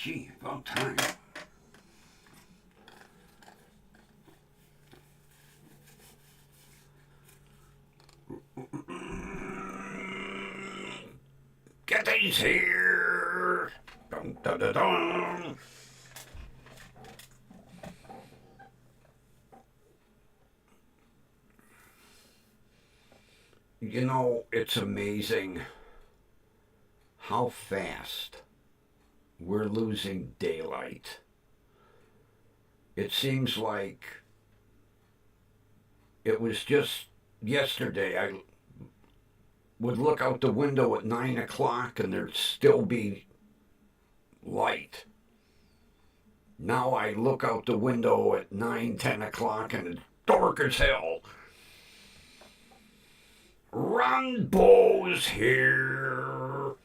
Gee, about time. Get these here. Dun, dun, dun, dun. You know, it's amazing how fast we're losing daylight. It seems like it was just yesterday. I would look out the window at 9 o'clock and there'd still be light. Now I look out the window at 9, 10 o'clock and it's dark as hell. Run, Bo's here.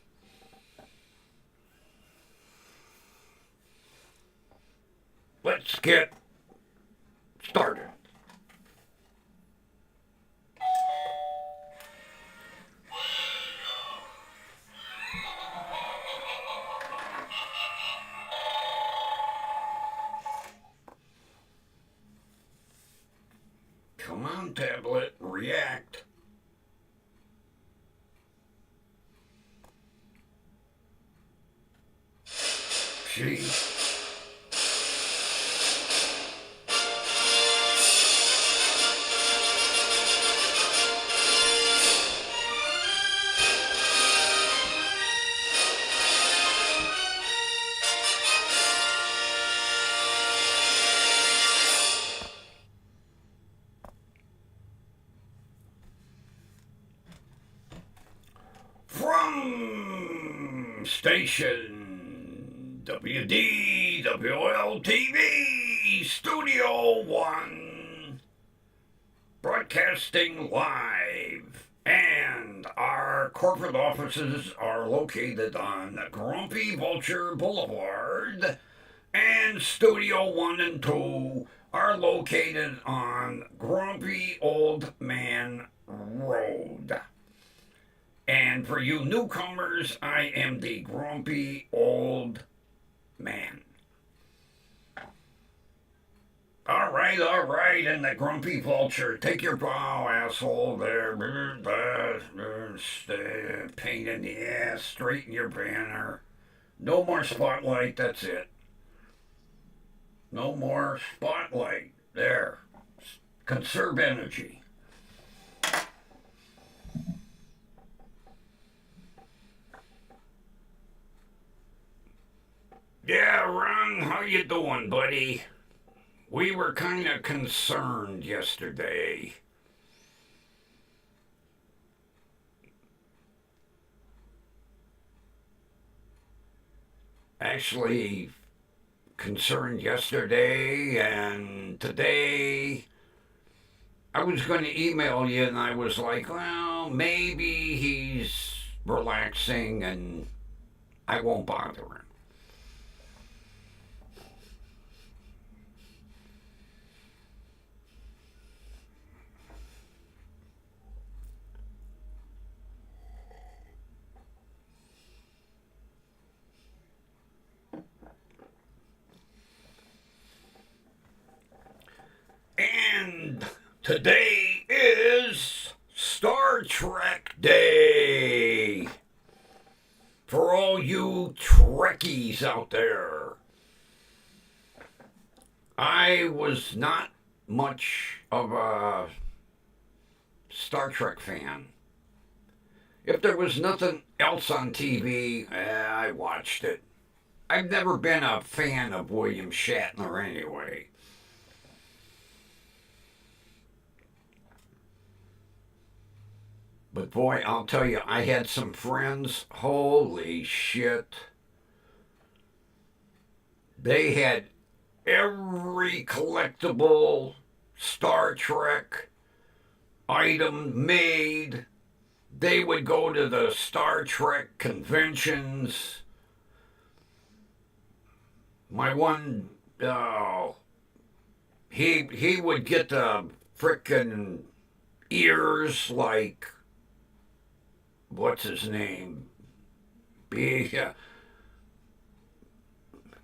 Let's get started. Come on, tablet, react. Gee. From station WDWL TV, Studio 1, broadcasting live. And our corporate offices are located on Grumpy Vulture Boulevard, and Studio 1 and 2 are located on Grumpy Old Man Road. And for you newcomers, I am the Grumpy Old Man. All right, and the Grumpy Vulture. Take your bow, asshole, there. Pain in the ass, straighten your banner. No more spotlight, that's it. No more spotlight. There. Conserve energy. Yeah, Ron, how you doing, buddy? We were kind of concerned yesterday. Actually, concerned yesterday and today. I was going to email you and I was like, well, maybe he's relaxing and I won't bother him. And today is Star Trek Day. For all you Trekkies out there. I was not much of a Star Trek fan. If there was nothing else on TV, I watched it. I've never been a fan of William Shatner anyway. But boy, I'll tell you, I had some friends, holy shit. They had every collectible Star Trek item made. They would go to the Star Trek conventions. My one, he would get the frickin' ears like, what's his name?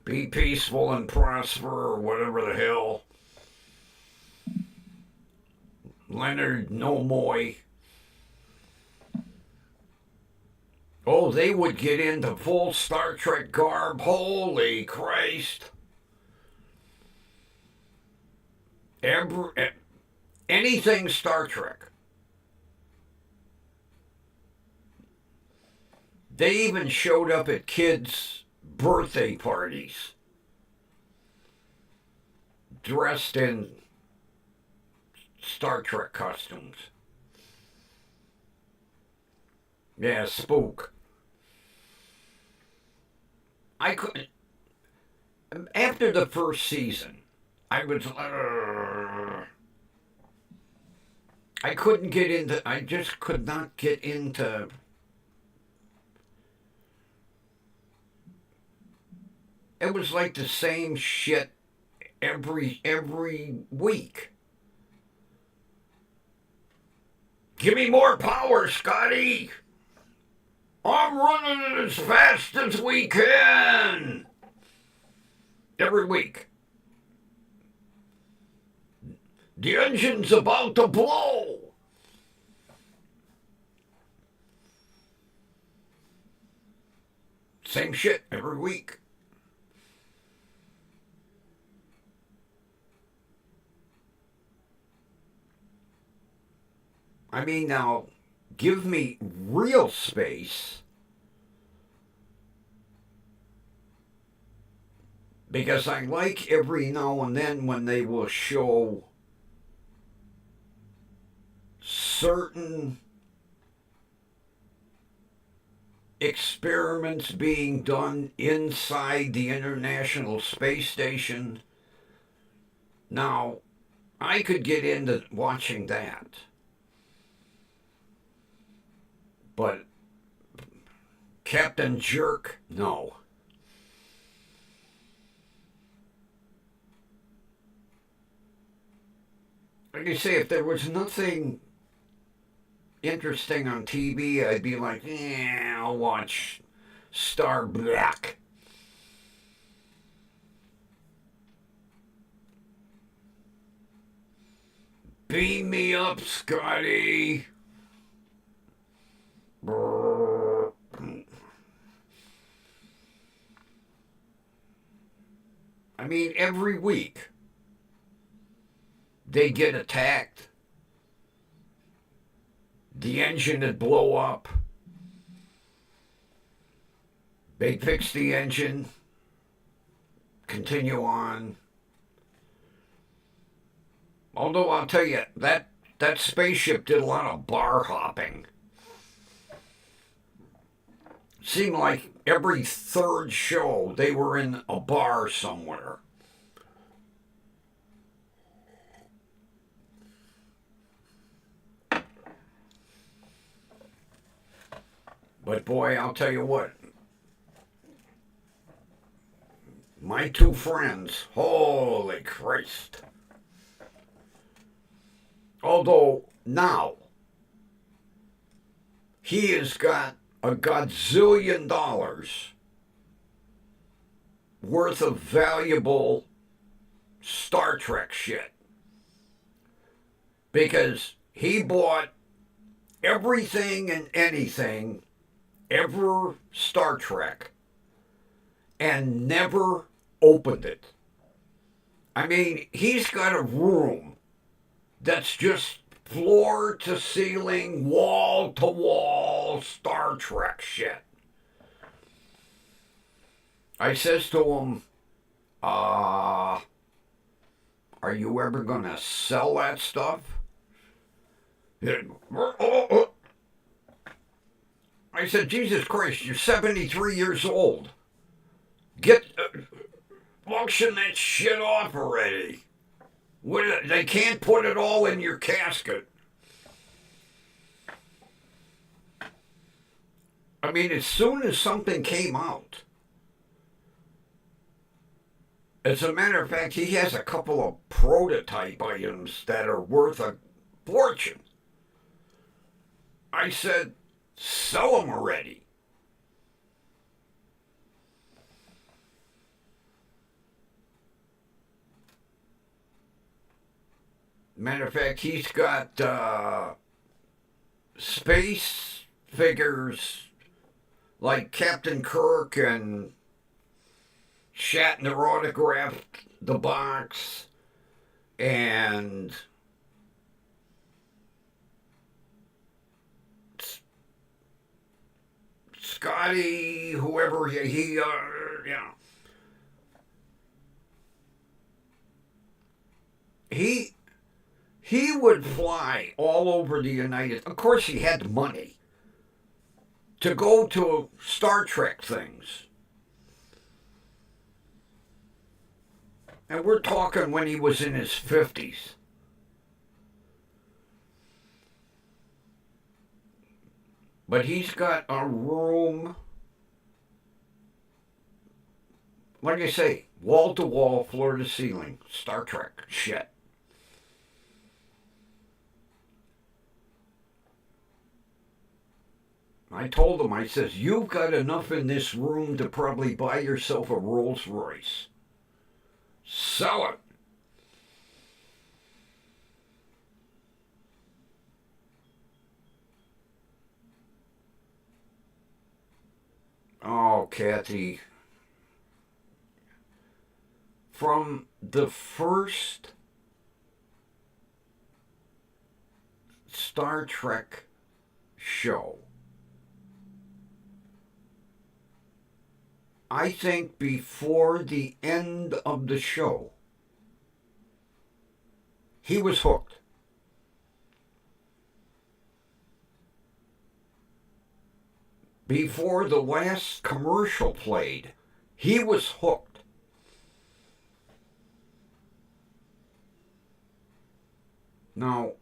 Be peaceful and prosper, or whatever the hell. Leonard Nimoy. Oh, they would get into full Star Trek garb. Holy Christ. Anything Star Trek. They even showed up at kids' birthday parties dressed in Star Trek costumes. Yeah, spook. I couldn't. After the first season, I was. I couldn't get into. I just could not get into. It was like the same shit every week. Give me more power, Scotty. I'm running it as fast as we can. Every week. The engine's about to blow. Same shit every week. I mean, now, give me real space. Because I like every now and then when they will show certain experiments being done inside the International Space Station. Now, I could get into watching that. But Captain Jerk, no. Like I say, if there was nothing interesting on TV, I'd be like, yeah, I'll watch Star Black. Beam me up, Scotty. I mean, every week they get attacked. The engine would blow up. They'd fix the engine, continue on. Although I'll tell you, that spaceship did a lot of bar hopping. Seemed like every third show they were in a bar somewhere. But boy, I'll tell you what. My two friends, holy Christ. Although now, he has got a godzillion dollars worth of valuable Star Trek shit. Because he bought everything and anything ever Star Trek and never opened it. I mean, he's got a room that's just floor to ceiling, wall to wall Star Trek shit. I says to him, are you ever gonna sell that stuff? I said, Jesus Christ, you're 73 years old. Get, auction that shit off already. They can't put it all in your casket. I mean, as soon as something came out, as a matter of fact, he has a couple of prototype items that are worth a fortune. I said, sell them already. Matter of fact, he's got space figures like Captain Kirk and Shatner autographed the box, and Scotty, whoever he he he would fly all over the United. Of course, he had the money to go to Star Trek things, and we're talking when he was in his 50s. But he's got a room, like I say, wall to wall, floor to ceiling, Star Trek shit. I told him, I says, you've got enough in this room to probably buy yourself a Rolls Royce. Sell it. Oh, Kathy. From the first Star Trek show, I think before the end of the show, he was hooked. Before the last commercial played, he was hooked. Now,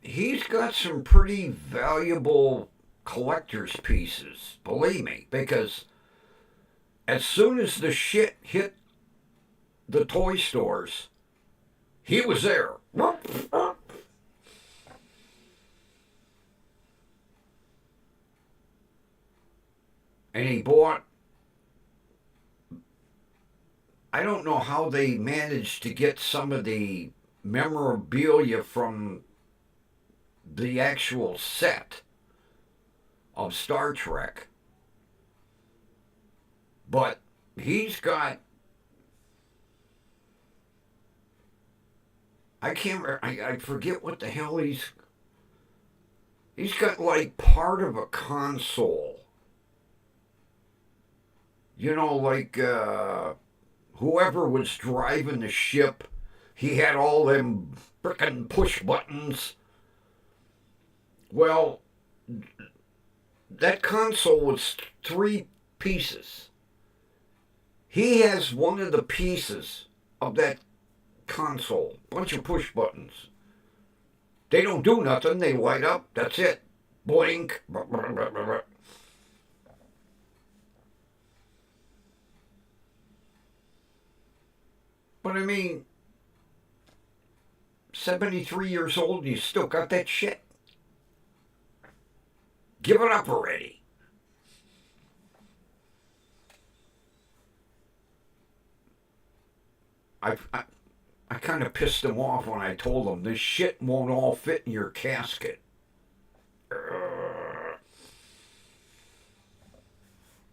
he's got some pretty valuable collector's pieces, believe me, because as soon as the shit hit the toy stores, he was there. And he bought, I don't know how they managed to get some of the memorabilia from the actual set of Star Trek, but he's got, I can't I forget what the hell he's got like part of a console, like whoever was driving the ship, he had all them frickin' push buttons. Well, that console was 3 pieces. He has one of the pieces of that console, bunch of push buttons. They don't do nothing, they light up, that's it. Blink. But I mean, 73 years old and you still got that shit? Give it up already. I kind of pissed him off when I told him this shit won't all fit in your casket.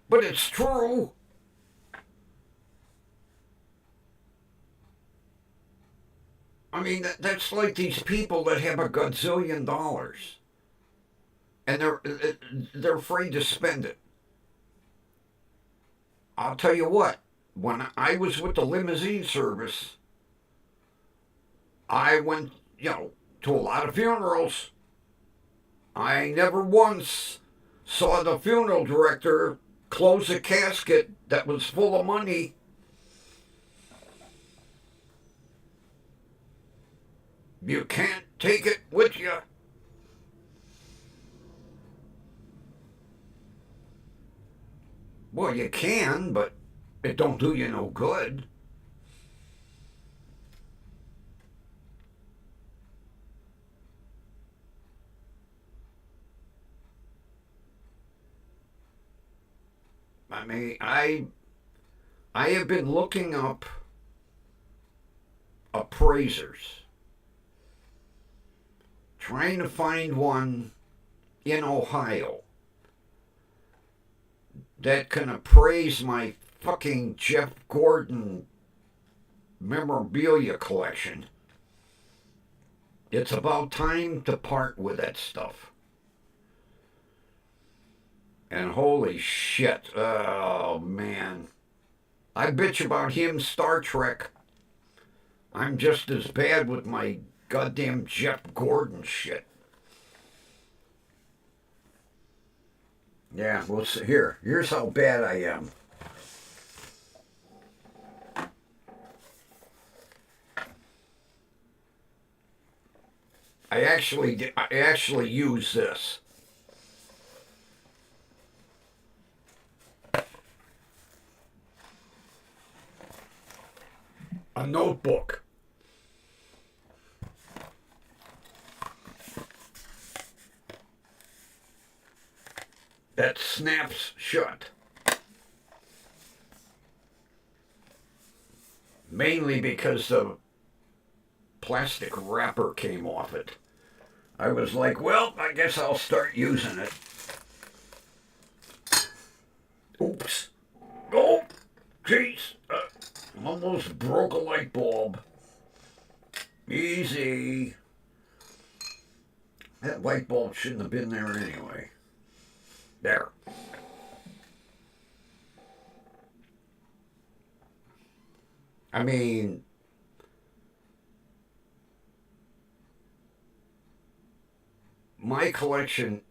But it's true. I mean, that's like these people that have $1 gazillion and they're afraid to spend it. I'll tell you what. When I was with the limousine service, I went, to a lot of funerals. I never once saw the funeral director close a casket that was full of money. You can't take it with you. Well, you can, but it don't do you no good. I mean, I have been looking up appraisers trying to find one in Ohio that can appraise my fucking Jeff Gordon memorabilia collection. It's about time to part with that stuff. And holy shit, oh man. I bitch about him, Star Trek. I'm just as bad with my goddamn Jeff Gordon shit. Yeah, well, here's how bad I am. I actually use this. A notebook. That snaps shut. Mainly because the plastic wrapper came off it. I was like, well, I guess I'll start using it. Oops. Oh, jeez. Almost broke a light bulb. Easy. That light bulb shouldn't have been there anyway. There. I mean, my collection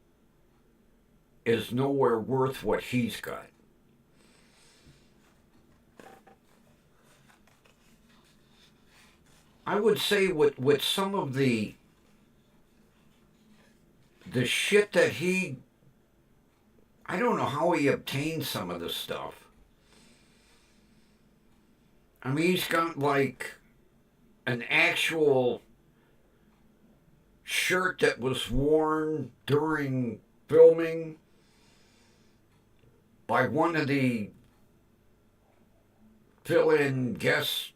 is nowhere worth what he's got. I would say with some of the shit that I don't know how he obtained some of this stuff. I mean, he's got like an actual shirt that was worn during filming by one of the fill-in guest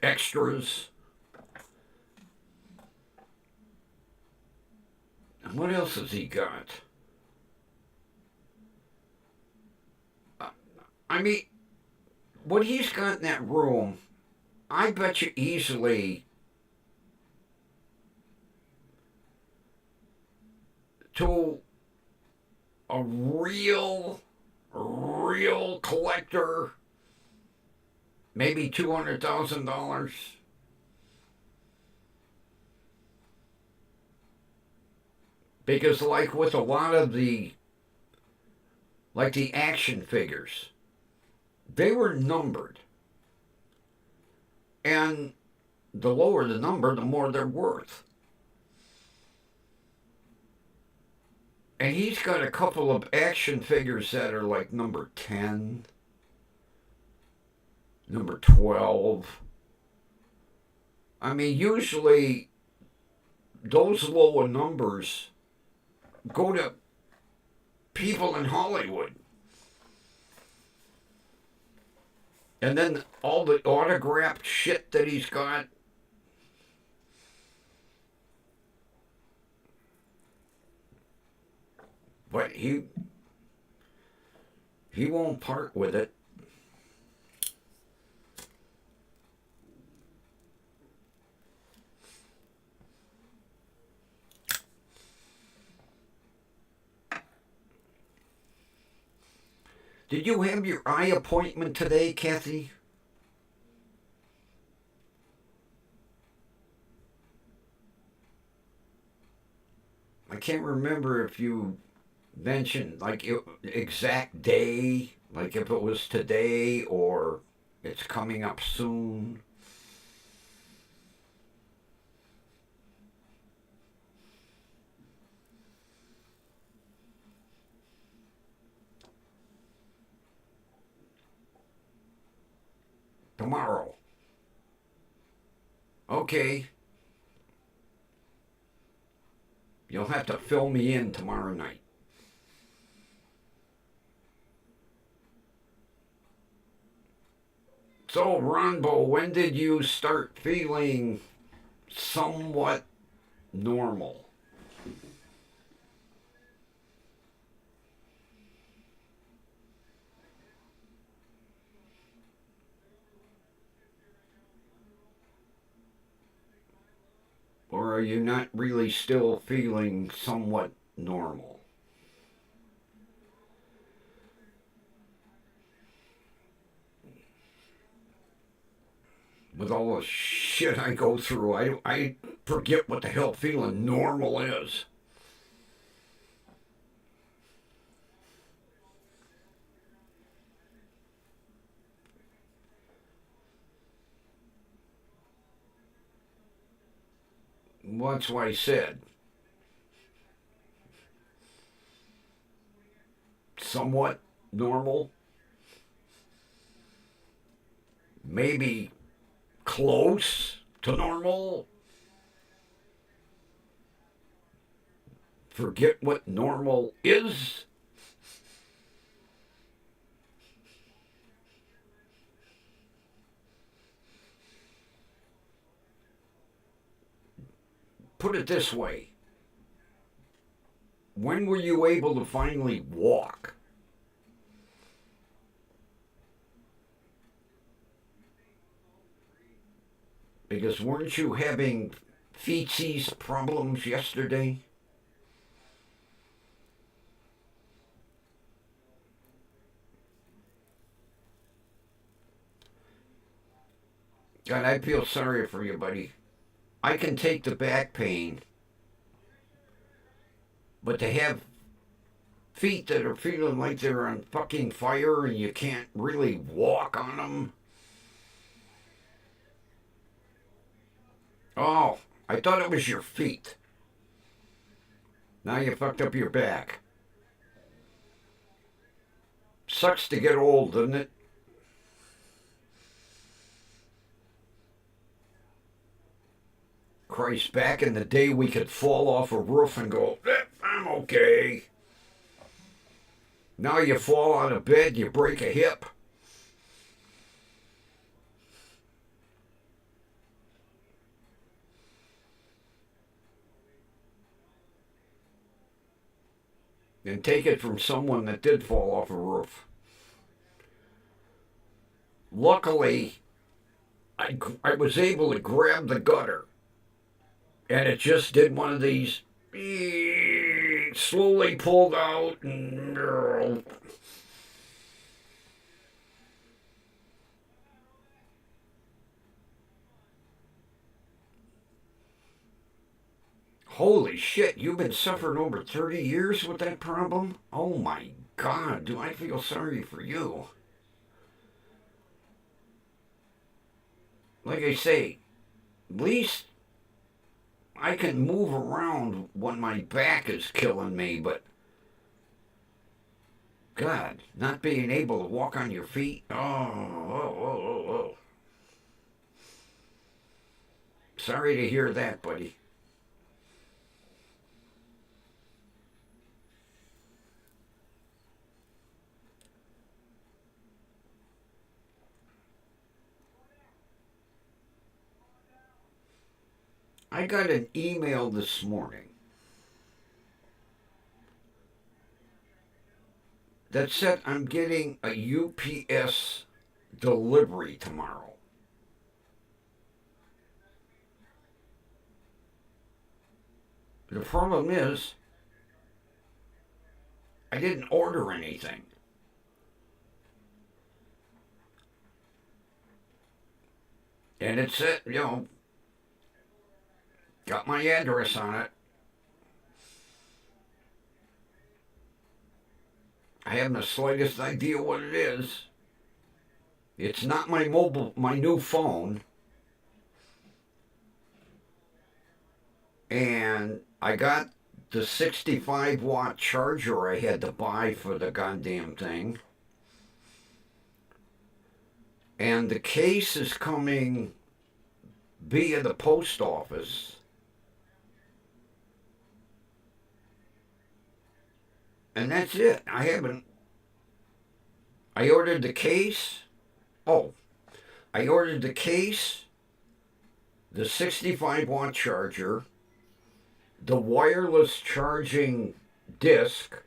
extras. And what else has he got? I mean, what he's got in that room, I bet you easily to a real collector, maybe $200,000. Because like with a lot of the action figures, they were numbered. And the lower the number, the more they're worth. And he's got a couple of action figures that are like number 10, number 12. I mean, usually those lower numbers go to people in Hollywood. And then all the autographed shit that he's got. But he won't part with it. Did you have your eye appointment today, Kathy? I can't remember if you mentioned like exact day, like if it was today or it's coming up soon. Tomorrow. Okay. You'll have to fill me in tomorrow night. So, Ronbo, when did you start feeling somewhat normal? Or are you not really still feeling somewhat normal? With all the shit I go through, I forget what the hell feeling normal is. Well, that's why I said somewhat normal, maybe close to normal. Forget what normal is. Put it this way, when were you able to finally walk? Because weren't you having feces problems yesterday? God, I feel sorry for you, buddy. I can take the back pain, but to have feet that are feeling like they're on fucking fire and you can't really walk on them. Oh, I thought it was your feet. Now you fucked up your back. Sucks to get old, doesn't it? Christ, back in the day we could fall off a roof and go, I'm okay. Now you fall out of bed, you break a hip. And take it from someone that did fall off a roof. Luckily, I was able to grab the gutter. And it just did one of these, slowly pulled out and holy shit, you've been suffering over 30 years with that problem? Oh my God, do I feel sorry for you. Like I say, at least I can move around when my back is killing me, but God, not being able to walk on your feet. Oh. Sorry to hear that, buddy. I got an email this morning that said I'm getting a UPS delivery tomorrow. The problem is, I didn't order anything. And it said, got my address on it. I haven't the slightest idea what it is. It's not my new phone. And I got the 65-watt charger I had to buy for the goddamn thing. And the case is coming via the post office. And that's it. I ordered the case. Oh, I ordered the case, the 65-watt charger, the wireless charging disc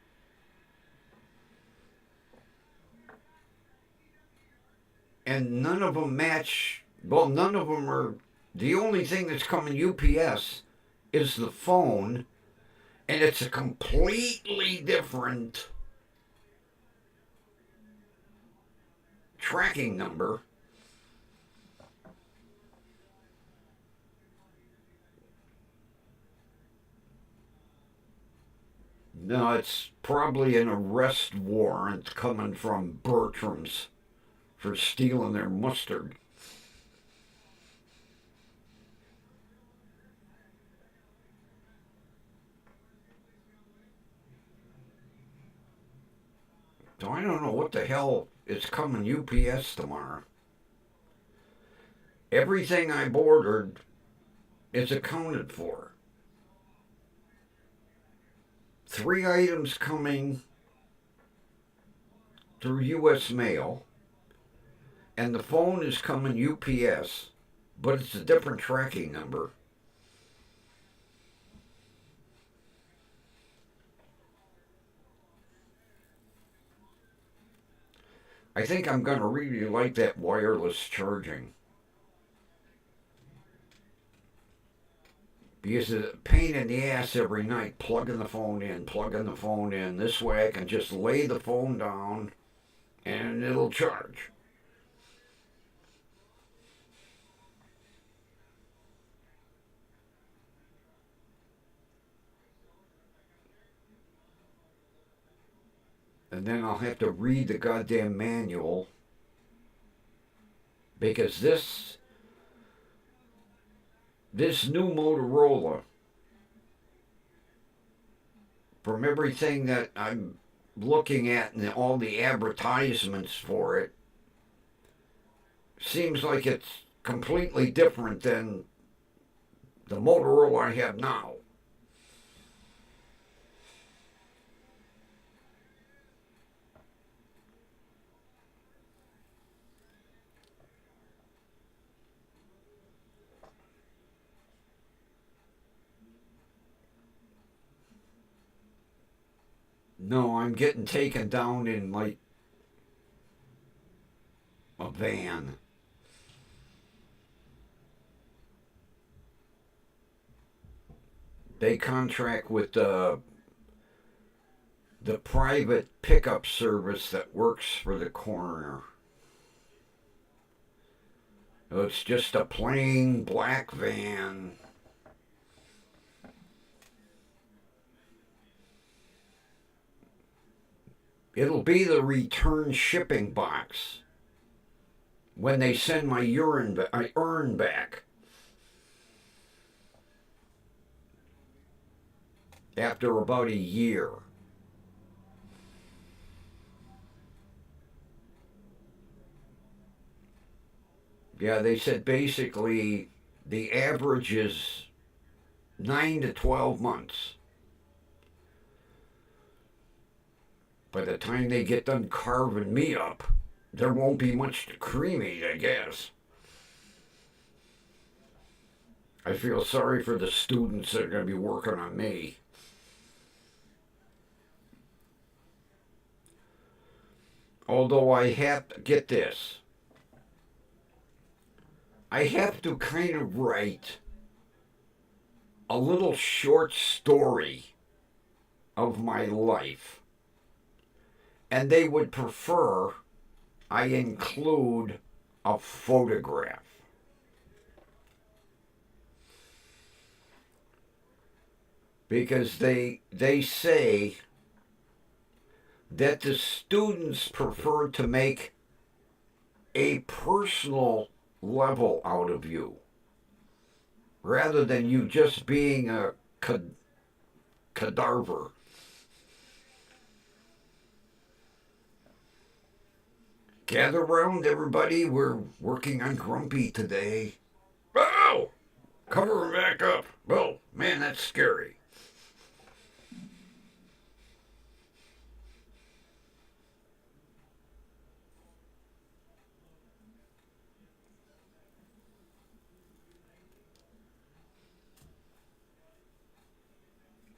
and none of them match. Well, none of them are. The only thing that's coming UPS is the phone, and it's a completely different tracking number. No, it's probably an arrest warrant coming from Bertram's for stealing their mustard. So I don't know what the hell is coming UPS tomorrow. Everything I ordered is accounted for. 3 items coming through US mail, and the phone is coming UPS, but it's a different tracking number. I think I'm going to really like that wireless charging. Because it's a pain in the ass every night plugging the phone in, plugging the phone in. This way I can just lay the phone down and it'll charge. And then I'll have to read the goddamn manual because this new Motorola, from everything that I'm looking at and all the advertisements for it, seems like it's completely different than the Motorola I have now. No, I'm getting taken down in like a van. They contract with the private pickup service that works for the coroner. It's just a plain black van. It'll be the return shipping box when they send my urn back after about a year. Yeah, they said basically the average is 9 to 12 months. By the time they get done carving me up, there won't be much to cremate, I guess. I feel sorry for the students that are going to be working on me. Although I have to get this, I have to kind of write a little short story of my life. And they would prefer I include a photograph. Because they say that the students prefer to make a personal level out of you rather than you just being a cadaver. Gather round, everybody. We're working on Grumpy today. Oh! Cover him back up. Oh, man, that's scary.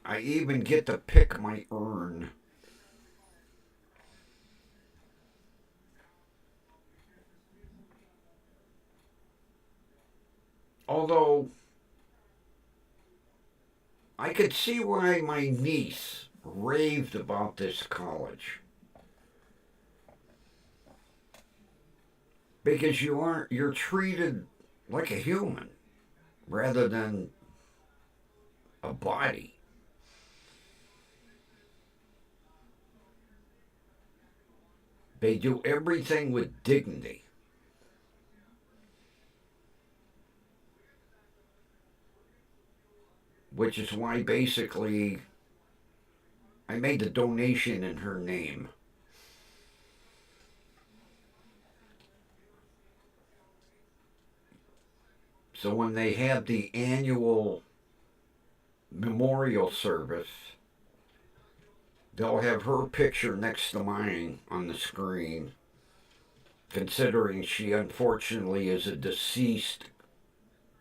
I even get to pick my urn. Although I could see why my niece raved about this college. Because you're treated like a human rather than a body. They do everything with dignity. Which is why basically I made the donation in her name. So when they have the annual memorial service, they'll have her picture next to mine on the screen, considering she unfortunately is a deceased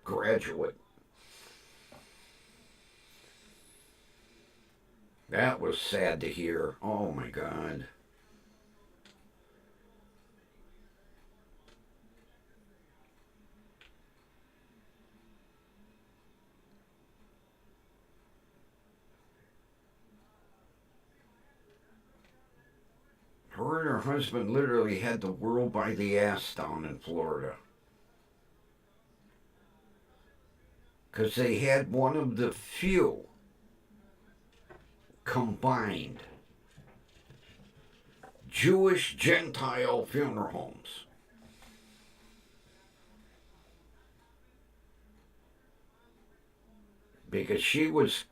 graduate. That was sad to hear. Oh my God. Her and her husband literally had the world by the ass down in Florida. Because they had one of the few combined Jewish Gentile funeral homes. Because she was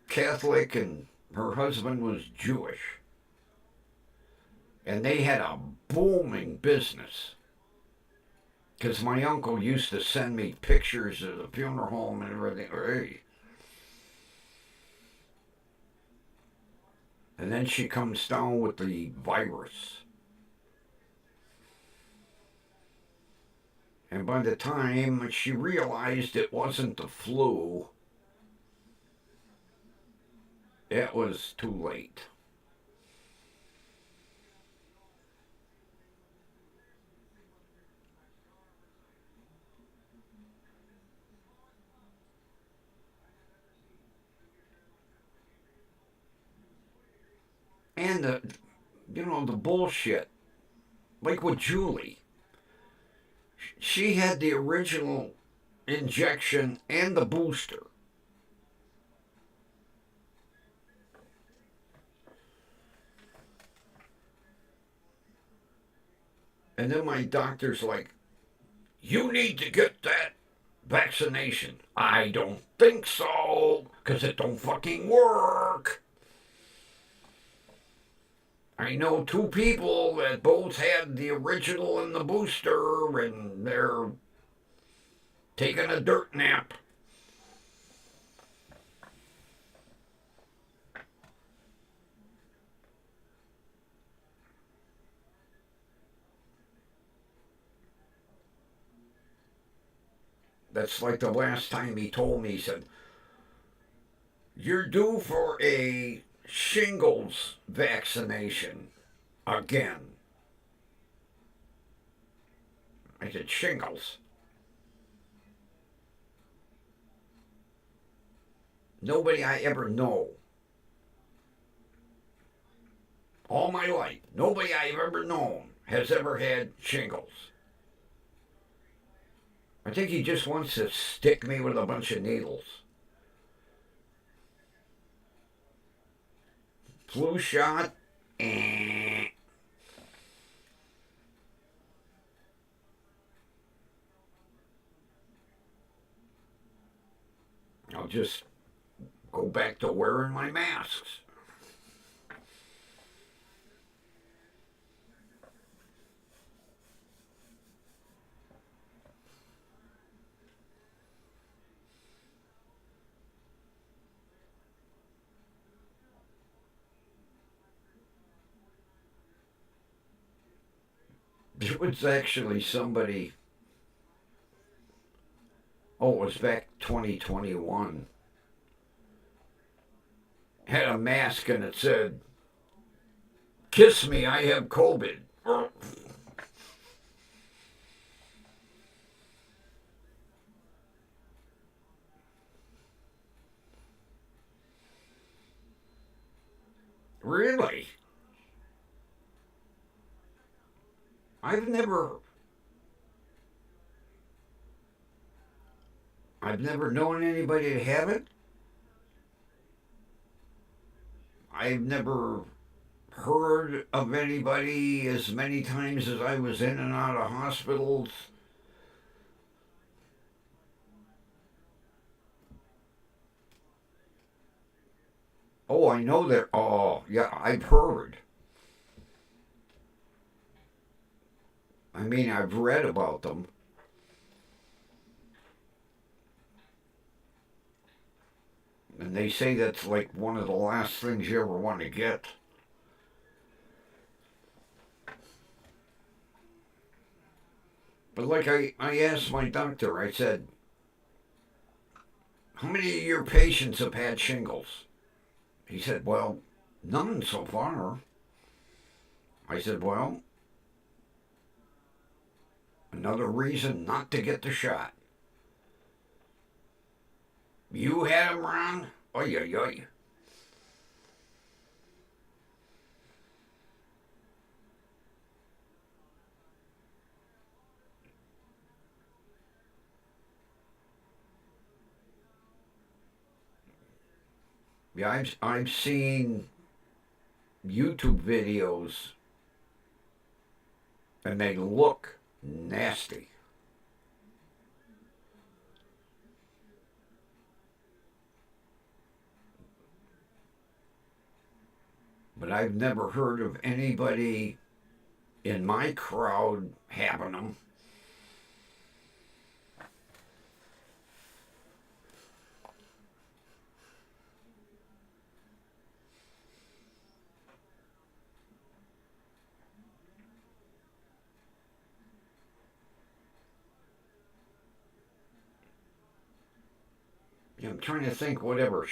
Catholic and her husband was Jewish. And they had a booming business. Because my uncle used to send me pictures of the funeral home and everything. Hey. And then she comes down with the virus. And by the time she realized it wasn't the flu, it was too late. And the bullshit, like with Julie, she had the original injection and the booster. And then my doctor's like, you need to get that vaccination. I don't think so, because it don't fucking work. I know two people that both had the original and the booster, and they're taking a dirt nap. That's like the last time he told me, he said, you're due for a shingles vaccination again. I said, shingles? Nobody I ever know, all my life, nobody I've ever known has ever had shingles. I think he just wants to stick me with a bunch of needles. Flu shot? Eh. I'll just go back to wearing my masks. It was actually somebody, oh, it was back 2021. had a mask and it said, "Kiss me, I have COVID." Really? I've never I've never known anybody to have it. I've never heard of anybody as many times as I was in and out of hospitals. Oh, I know that. Oh, yeah, I've heard. I mean, I've read about them. And they say that's like one of the last things you ever want to get. But like I asked my doctor, I said, "How many of your patients have had shingles?" He said, "Well, none so far." I said, "Well, another reason not to get the shot. You had them, Ron? Oy, oy, oy." Yeah, I've seen YouTube videos and they look nasty. But I've never heard of anybody in my crowd having them. I'm trying to think whatever.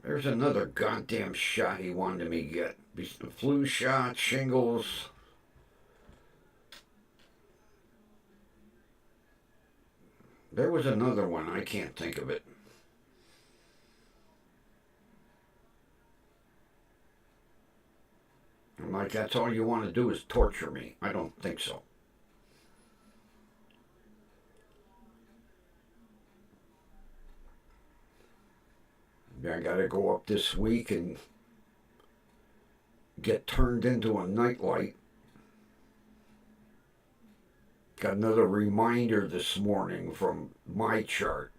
There's another goddamn shot he wanted me to get. Flu shot, shingles. There was another one. I can't think of it. I'm like, that's all you want to do is torture me. I don't think so. I gotta go up this week and get turned into a nightlight. Got another reminder this morning from my chart.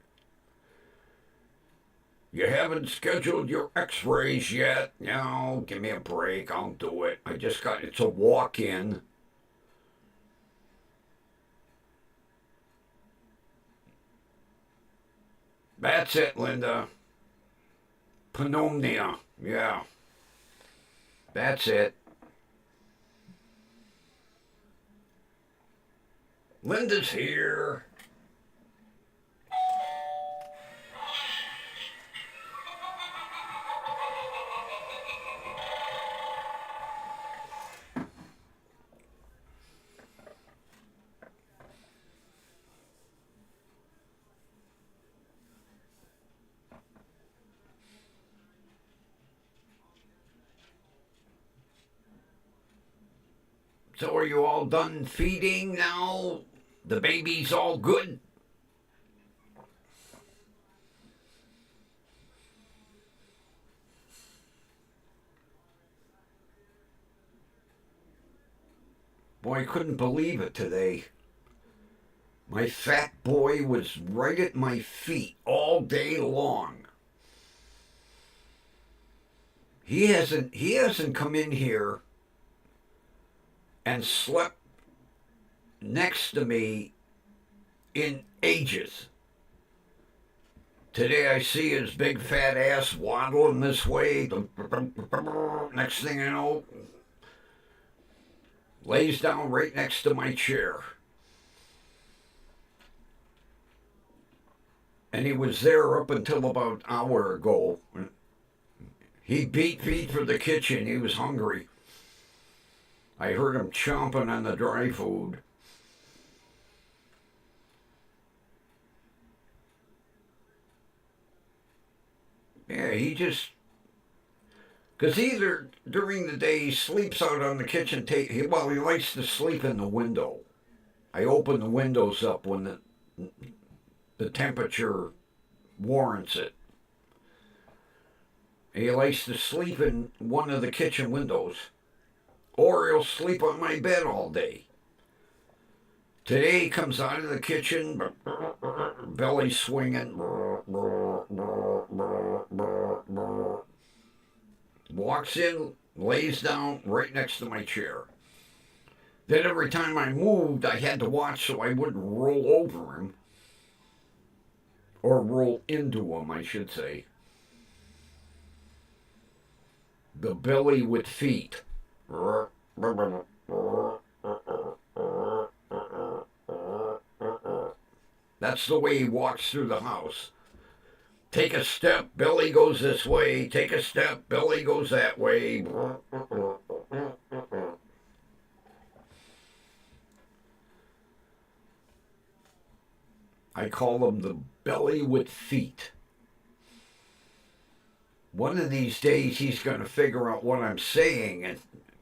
You haven't scheduled your x-rays yet? No, give me a break. I'll do it. It's a walk-in. That's it, Linda. Pneumonia. Yeah, that's it. Linda's here. So are you all done feeding now? The baby's all good? Boy, I couldn't believe it today. My fat boy was right at my feet all day long. He hasn't come in here and slept next to me in ages. Today I see his big fat ass waddling this way. Next thing you know, lays down right next to my chair. and he was there up until about an hour ago. He beat feet for the kitchen. He was hungry. I heard him chomping on the dry food. Yeah, he just... Because either during the day he sleeps out on the kitchen table. Well, he likes to sleep in the window. I open the windows up when the temperature warrants it. He likes to sleep in one of the kitchen windows. Or he'll sleep on my bed all day. Today he comes out of the kitchen, belly swinging, walks in, lays down right next to my chair. Then every time I moved, I had to watch so I wouldn't roll over him. Or roll into him, I should say. The belly with feet. That's the way he walks through the house. Take a step, belly goes this way. Take a step, belly goes that way. I call him the belly with feet. One of these days he's going to figure out what I'm saying, and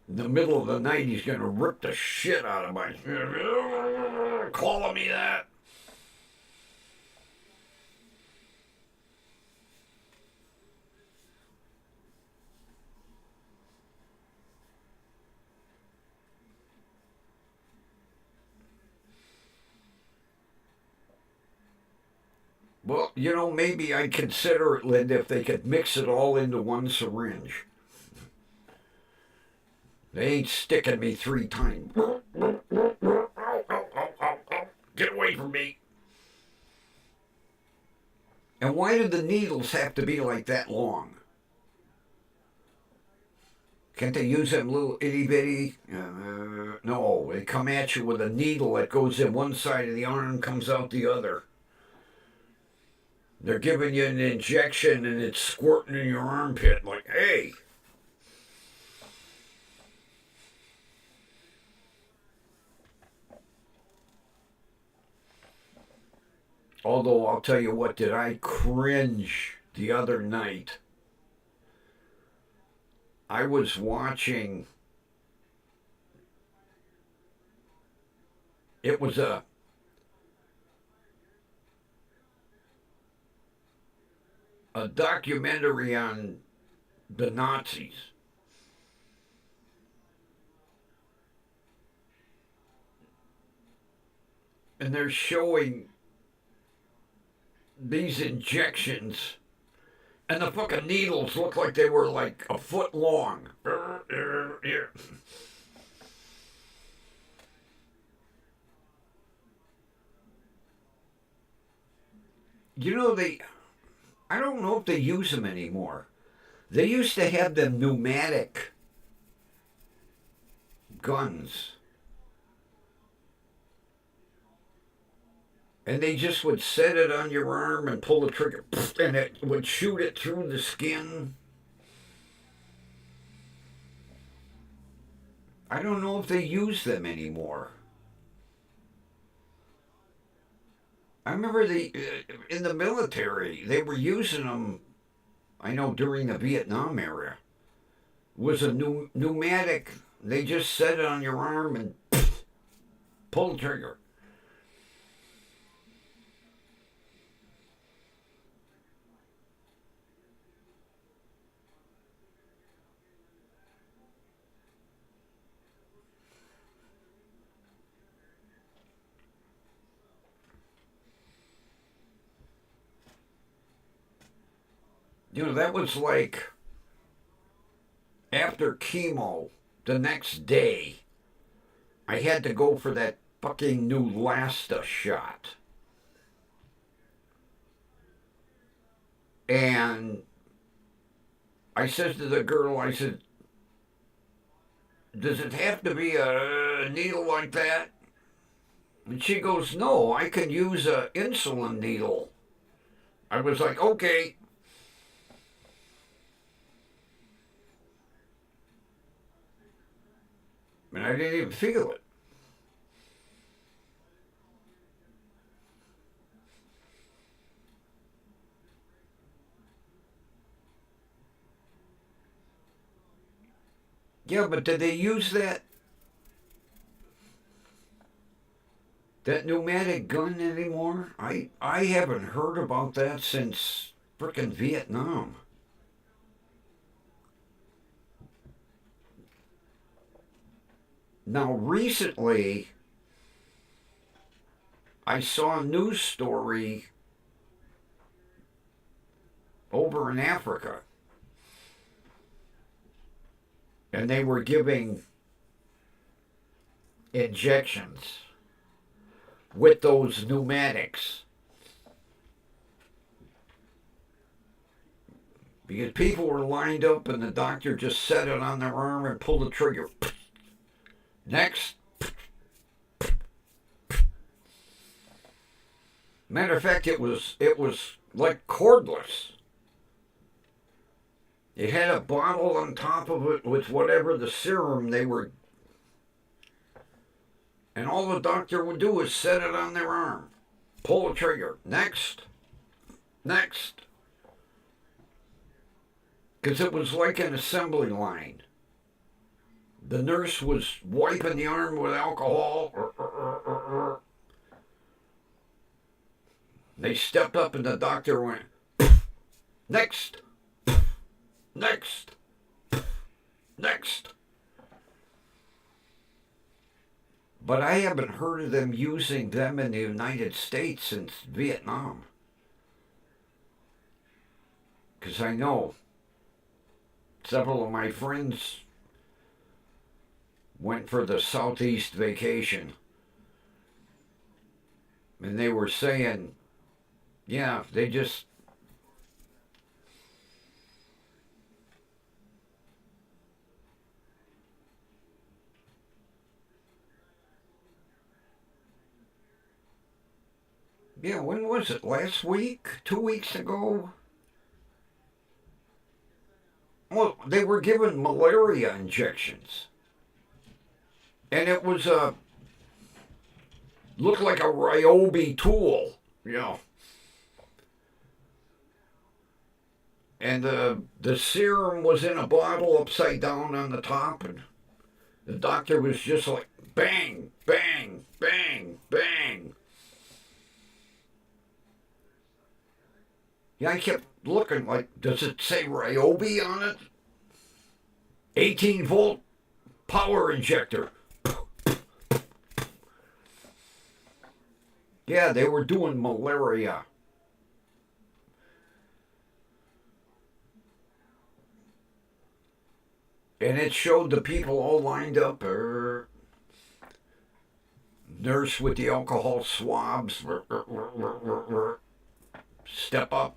in the middle of the night he's going to rip the shit out of my... calling me that. Well, you know, maybe I'd consider it, Linda, if they could mix it all into one syringe. They ain't sticking me 3 times. Get away from me. And why do the needles have to be like that long? Can't they use them little itty bitty? No, they come at you with a needle that goes in one side of the arm, comes out the other. They're giving you an injection and it's squirting in your armpit like, hey. Although I'll tell you what, did I cringe the other night? I was watching, it was a documentary on the Nazis. And they're showing these injections, and the fucking needles look like they were like a foot long. You know, I don't know if they use them anymore. They used to have them pneumatic guns. And they just would set it on your arm and pull the trigger, and it would shoot it through the skin. I don't know if they use them anymore. I remember in the military, they were using them, I know, during the Vietnam era. It was a pneumatic, they just set it on your arm and pull the trigger. You know, that was like after chemo, the next day, I had to go for that fucking new Lasta shot. And I said to the girl, I said, does it have to be a needle like that? And she goes, no, I can use an insulin needle. I was like, okay. And I didn't even feel it. Yeah, but did they use that pneumatic gun anymore? I haven't heard about that since frickin' Vietnam. Now recently I saw a news story over in Africa, and they were giving injections with those pneumatics because people were lined up and the doctor just set it on their arm and pulled the trigger. Next. Matter of fact, it was like cordless. It had a bottle on top of it with whatever the serum they were, and all the doctor would do is set it on their arm, pull the trigger. Next, next, because it was like an assembly line. The nurse was wiping the arm with alcohol. They stepped up and the doctor went, next, next, next. But I haven't heard of them using them in the United States since Vietnam. Because I know several of my friends went for the Southeast vacation. And they were saying, yeah, they just. Yeah, when was it? Last week? 2 weeks ago? Well, they were given malaria injections. And it was looked like a Ryobi tool, you know. And the serum was in a bottle upside down on the top, and the doctor was just like bang, bang, bang, bang. Yeah, I kept looking like, does it say Ryobi on it? 18-volt power injector. Yeah, they were doing malaria. And it showed the people all lined up. Nurse with the alcohol swabs. Step up.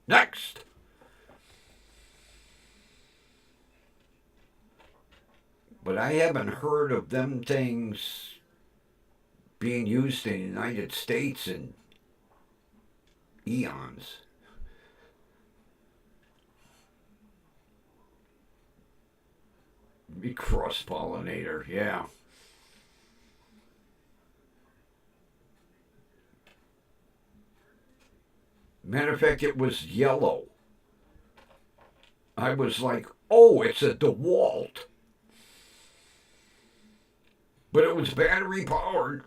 Next. But I haven't heard of them things being used in the United States in eons. Be cross pollinator, yeah. Matter of fact, it was yellow. I was like, oh, it's a DeWalt. But it was battery powered.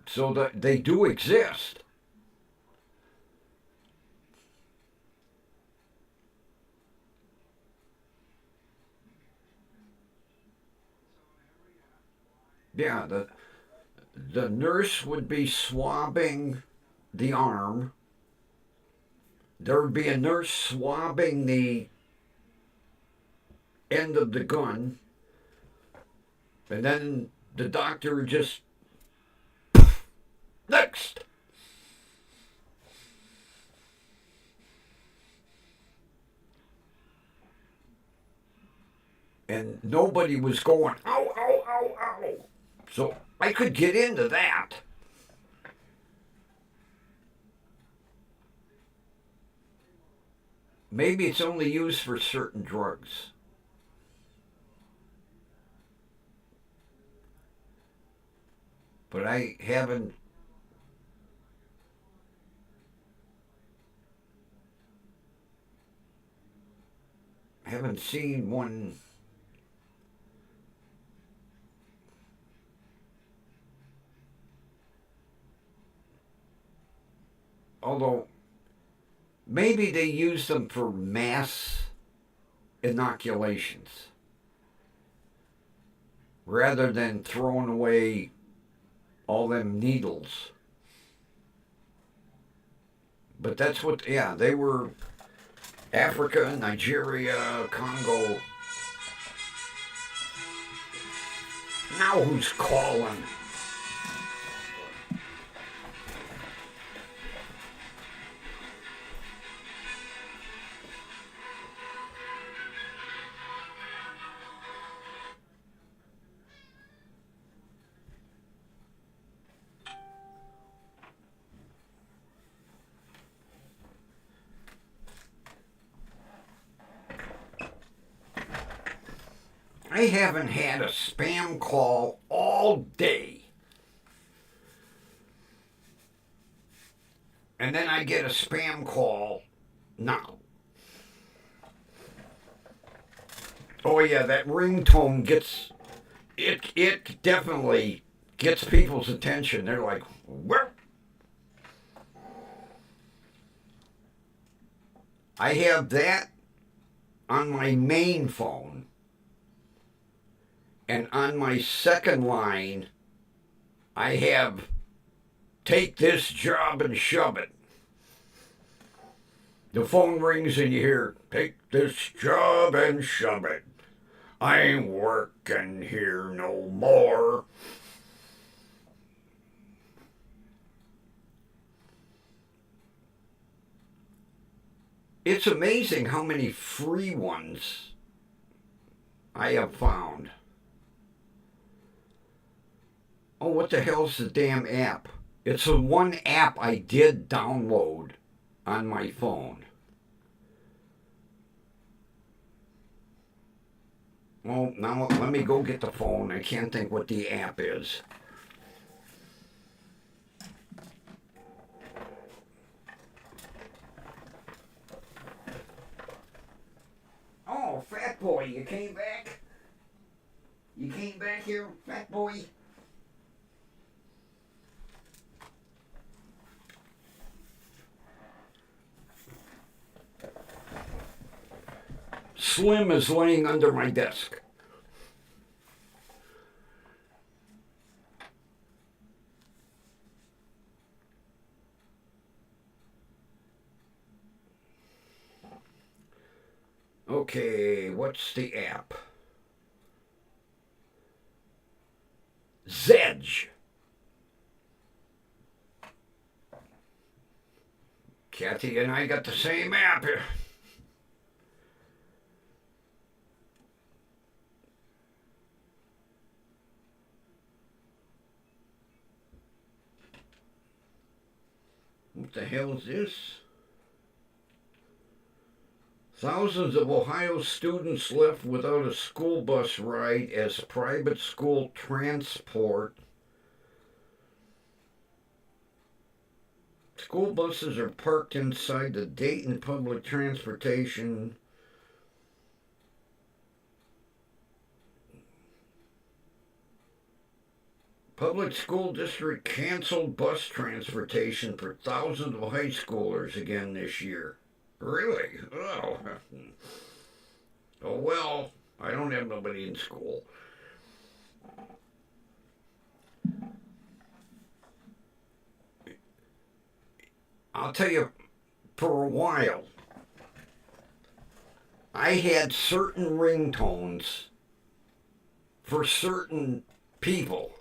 So that they do exist. Yeah, the nurse would be swabbing the arm. There would be a nurse swabbing the end of the gun, and then the doctor would just next. And nobody was going, ow, ow, ow, ow. So I could get into that. Maybe it's only used for certain drugs. But I haven't seen one. Although maybe they use them for mass inoculations rather than throwing away all them needles. But that's what, yeah, they were Africa, Nigeria, Congo. Now who's calling? I haven't had a spam call all day. And then I get a spam call now. Oh yeah, that ringtone gets it definitely gets people's attention. They're like, "What?" I have that on my main phone. And on my second line, I have take this job and shove it. The phone rings and you hear, take this job and shove it. I ain't working here no more. It's amazing how many free ones I have found. Oh, what the hell's the damn app? It's the one app I did download on my phone. Well, now let me go get the phone. I can't think what the app is. Oh, fat boy, you came back? You came back here, fat boy? Slim is laying under my desk. Okay, what's the app? Zedge. Kathy and I got the same app here. What the hell is this? Thousands of Ohio students left without a school bus ride as private school transport. School buses are parked inside the Dayton Public Transportation. Public school district canceled bus transportation for thousands of high schoolers again this year. Really? Oh. Oh well, I don't have nobody in school. I'll tell you, for a while, I had certain ringtones for certain people.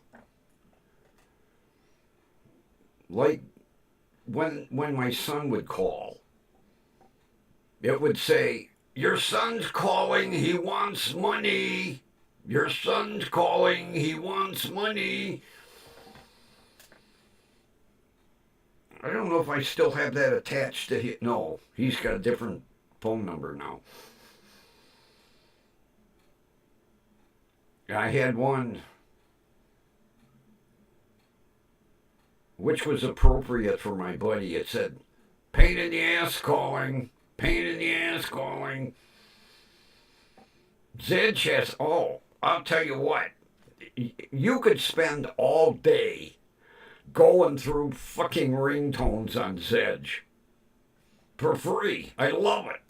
Like when my son would call, it would say, "Your son's calling, he wants money." Your son's calling. He wants money. I don't know if I still have that attached to him. No, he's got a different phone number now. I had one which was appropriate for my buddy. It said, pain in the ass calling. Pain in the ass calling. Zed has, oh, I'll tell you what. You could spend all day going through fucking ringtones on Zedge for free. I love it.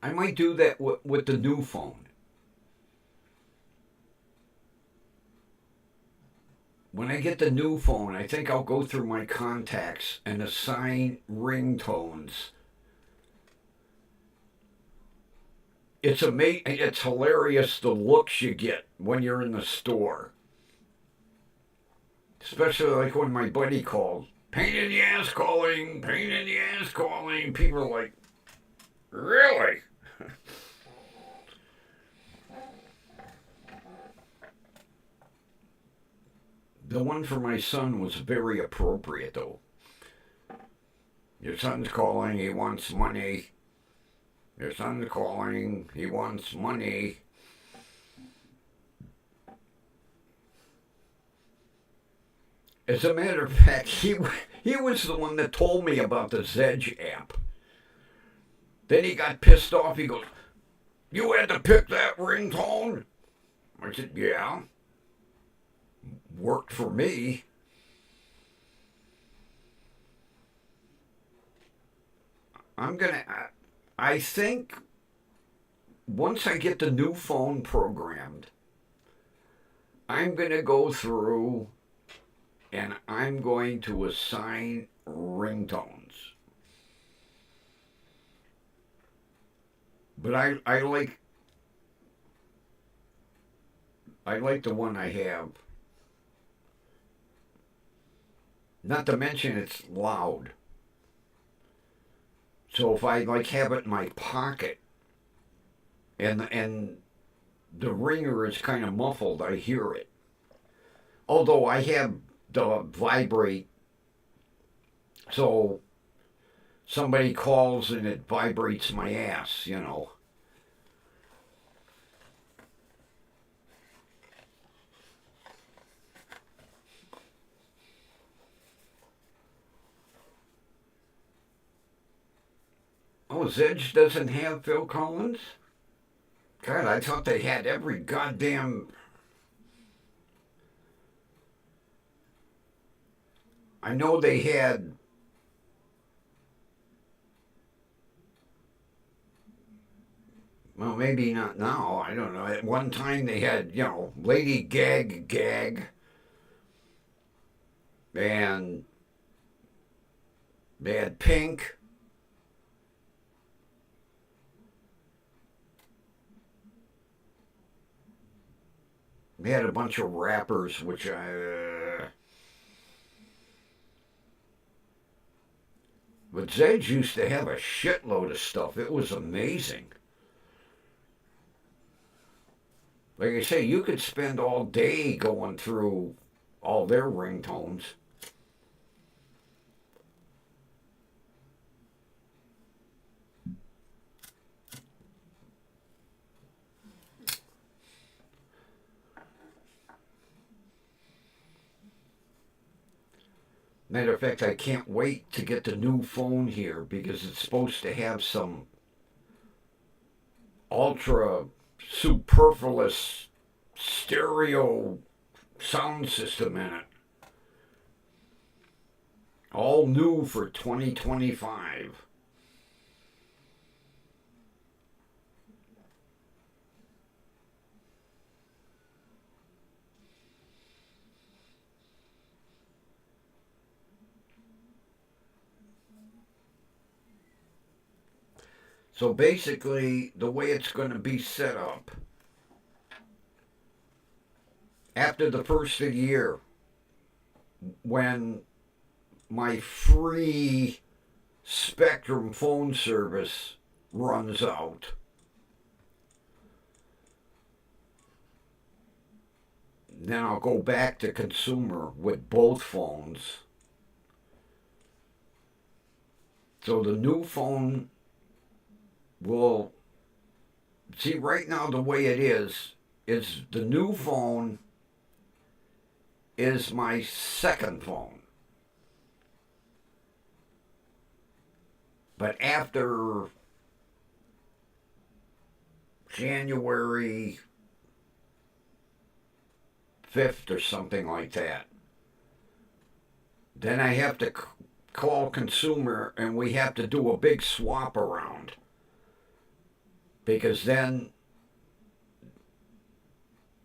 I might do that with the new phone. When I get the new phone, I think I'll go through my contacts and assign ringtones. It's hilarious the looks you get when you're in the store. Especially like when my buddy called. Pain in the ass calling, pain in the ass calling. People are like, really? The one for my son was very appropriate, though. Your son's calling, he wants money. Your son's calling, he wants money. As a matter of fact, he was the one that told me about the Zedge app. Then he got pissed off. He goes, you had to pick that ringtone? I said, yeah. Worked for me. I think once I get the new phone programmed, I'm gonna go through and I'm going to assign ringtones. But I like the one I have. Not to mention it's loud. So if I like have it in my pocket and the ringer is kind of muffled, I hear it. Although I have the vibrate, so somebody calls and it vibrates my ass, you know. Oh, Zedge doesn't have Phil Collins? God, I thought they had every goddamn. I know they had. Well, maybe not now. I don't know. At one time they had, Lady Gag, and they had Pink. They had a bunch of rappers, which But Zedge used to have a shitload of stuff. It was amazing. Like I say, you could spend all day going through all their ringtones. Matter of fact, I can't wait to get the new phone here because it's supposed to have some ultra superfluous stereo sound system in it. All new for 2025. So basically, the way it's going to be set up, after the first of the year, when my free Spectrum phone service runs out. Then I'll go back to consumer with both phones. So the new phone will, see, right now the way it is the new phone is my second phone. But after January 5th or something like that, then I have to call consumer and we have to do a big swap around. Because then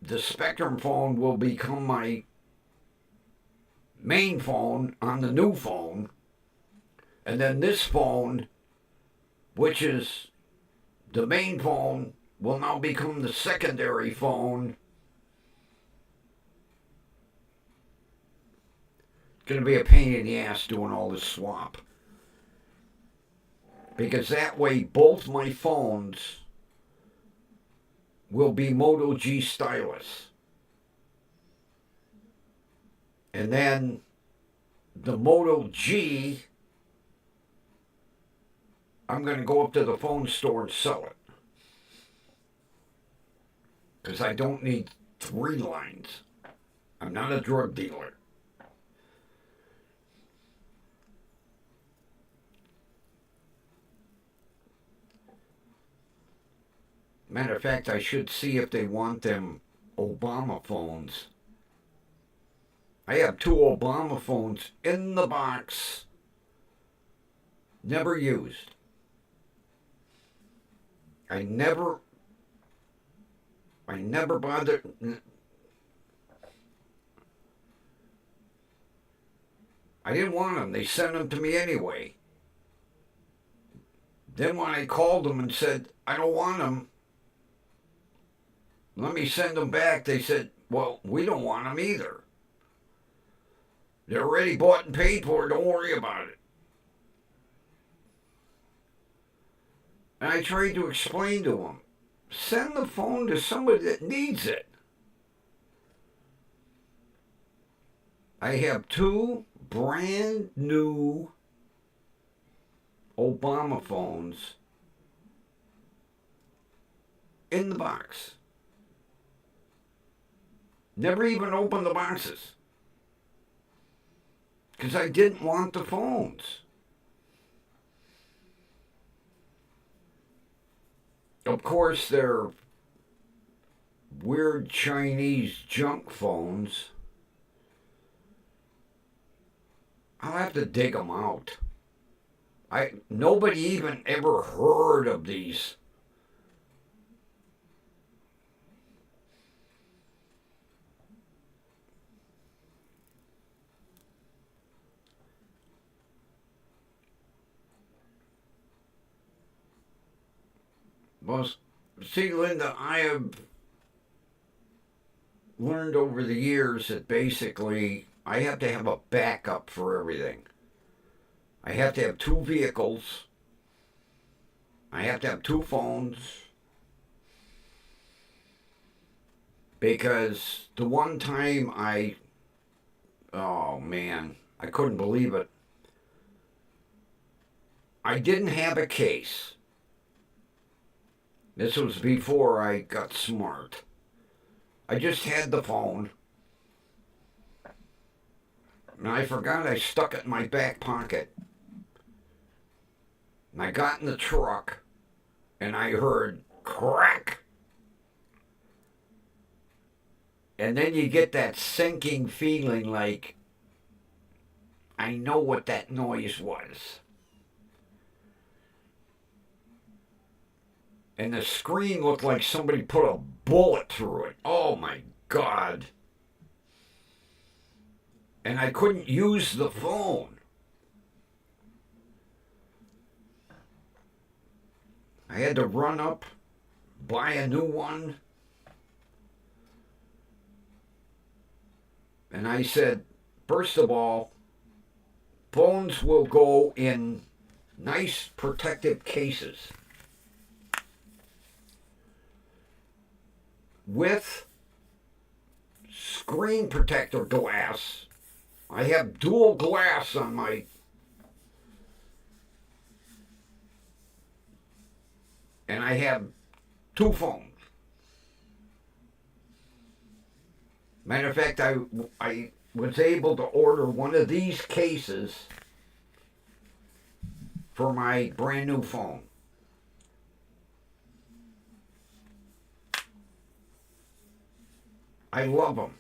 the Spectrum phone will become my main phone on the new phone. And then this phone, which is the main phone, will now become the secondary phone. It's going to be a pain in the ass doing all this swap. Because that way both my phones will be Moto G stylus. And then the Moto G, I'm going to go up to the phone store and sell it. Because I don't need 3 lines. I'm not a drug dealer. Matter of fact, I should see if they want them Obama phones. I have 2 Obama phones in the box, never used. I never bothered. I didn't want them. They sent them to me anyway. Then when I called them and said, I don't want them, let me send them back, they said, well, we don't want them either. They're already bought and paid for, don't worry about it. And I tried to explain to them, send the phone to somebody that needs it. I have 2 brand new Obama phones in the box. Never even opened the boxes. Because I didn't want the phones. Of course, they're weird Chinese junk phones. I'll have to dig them out. Nobody even ever heard of these. Well, see, Linda, I have learned over the years that basically I have to have a backup for everything. I have to have 2 vehicles. I have to have 2 phones. Because the one time oh man, I couldn't believe it. I didn't have a case. This was before I got smart. I just had the phone. And I forgot I stuck it in my back pocket. And I got in the truck and I heard crack. And then you get that sinking feeling like, I know what that noise was. And the screen looked like somebody put a bullet through it. Oh my God. And I couldn't use the phone. I had to run up, buy a new one. And I said, First of all, phones will go in nice protective cases with screen protector glass. I have dual glass on my and I have two phones. Matter of fact, I was able to order one of these cases for my brand new phone. I love them.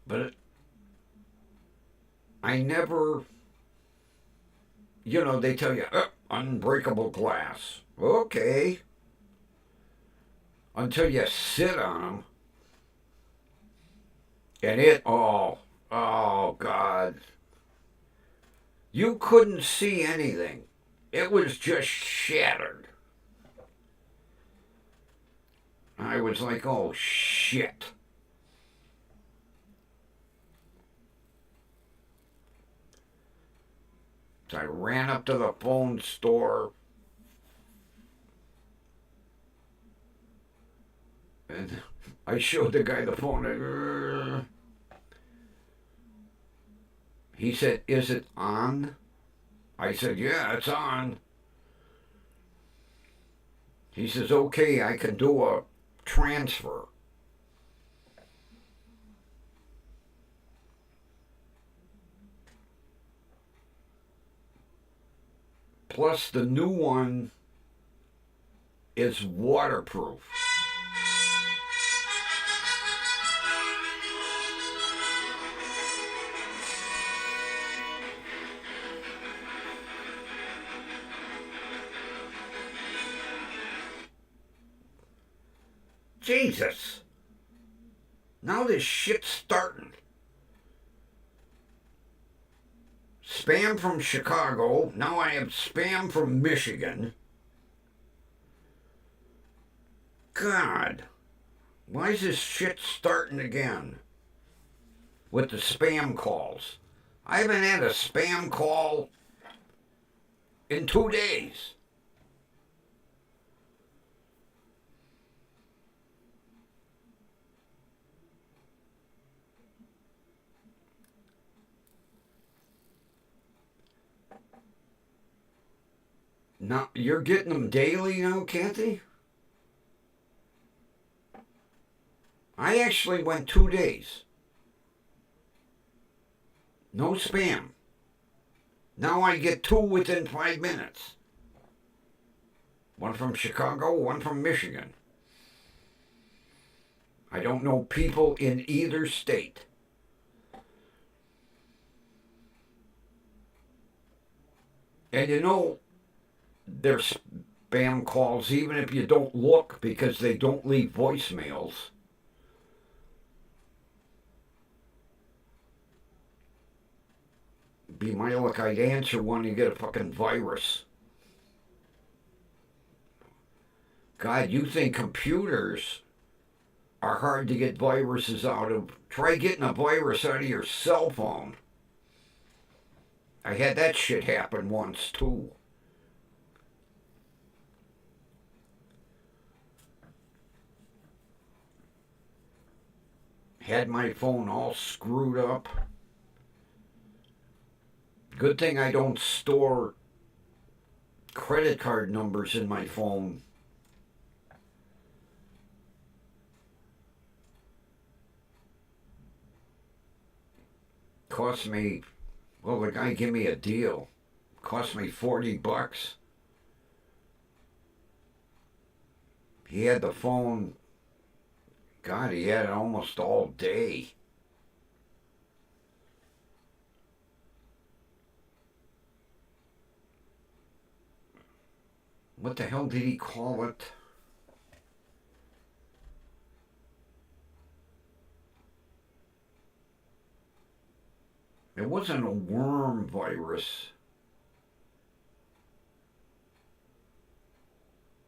But I never, they tell you, unbreakable glass. Okay. Until you sit on them. And oh, God. You couldn't see anything. It was just shattered. I was like, oh, shit. So I ran up to the phone store and I showed the guy the phone. He said, is it on? I said, yeah, it's on. He says, okay, I can do a transfer. Plus, the new one is waterproof. Jesus. Now this shit's starting. Spam from Chicago. Now I have spam from Michigan. God. Why is this shit starting again? With the spam calls. I haven't had a spam call in 2 days. Now, you're getting them daily now, Kathy? I actually went 2 days. No spam. Now I get 2 within 5 minutes. One from Chicago, one from Michigan. I don't know people in either state. And they're spam calls even if you don't look because they don't leave voicemails. Be my luck, I'd answer one, you get a fucking virus. God, you think computers are hard to get viruses out of? Try getting a virus out of your cell phone. I had that shit happen once too. Had my phone all screwed up. Good thing I don't store credit card numbers in my phone. Cost me, well, the guy gave me a deal. Cost me $40. He had the phone, God, he had it almost all day. What the hell did he call it? It wasn't a worm virus.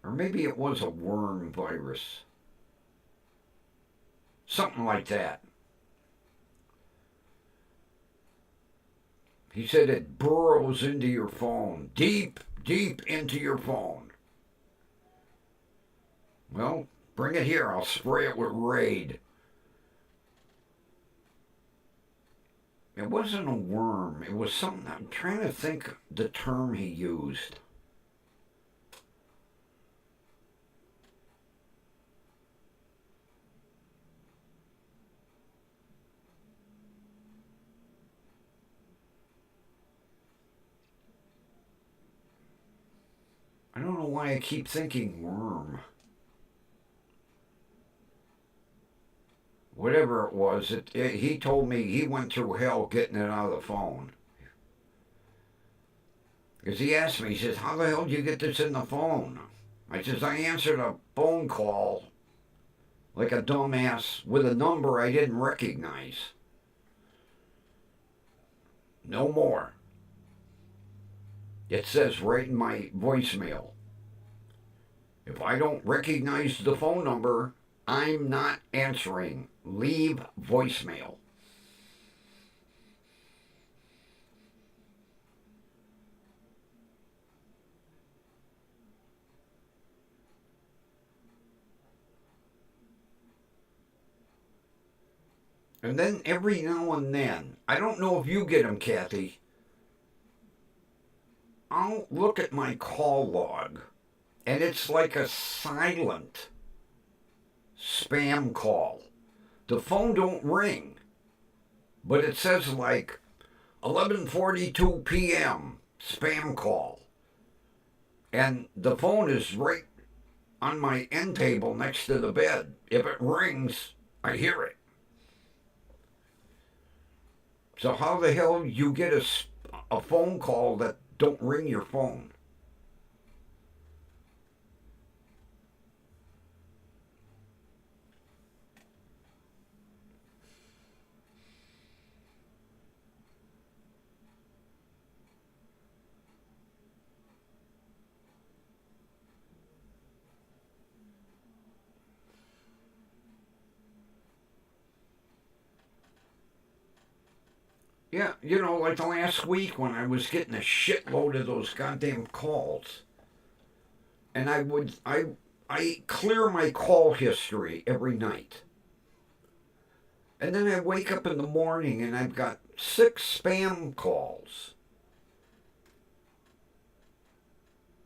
Or maybe it was a worm virus. Something like that. He said it burrows into your phone, deep, deep into your phone. Well, bring it here. I'll spray it with Raid. It wasn't a worm. It was something. I'm trying to think the term he used. I don't know why I keep thinking worm. Whatever it was, he told me he went through hell getting it out of the phone. Because he asked me, he says, how the hell did you get this in the phone? I says, I answered a phone call like a dumbass with a number I didn't recognize. No more. It says right in my voicemail, if I don't recognize the phone number, I'm not answering. Leave voicemail. And then every now and then, I don't know if you get them, Kathy, I'll look at my call log, and it's like a silent spam call. The phone don't ring, but it says like 11:42 p.m. spam call. And the phone is right on my end table next to the bed. If it rings, I hear it. So how the hell you get a phone call that don't ring your phone? Yeah, like the last week when I was getting a shitload of those goddamn calls, and I clear my call history every night, and then I wake up in the morning and I've got 6 spam calls,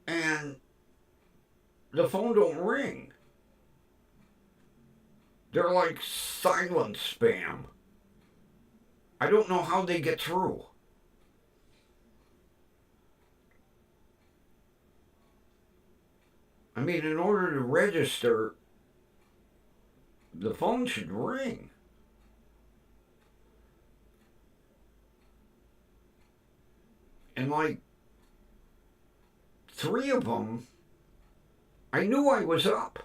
and the phone don't ring. They're like silent spam. I don't know how they get through. I mean, in order to register, the phone should ring. And like 3 of them, I knew I was up.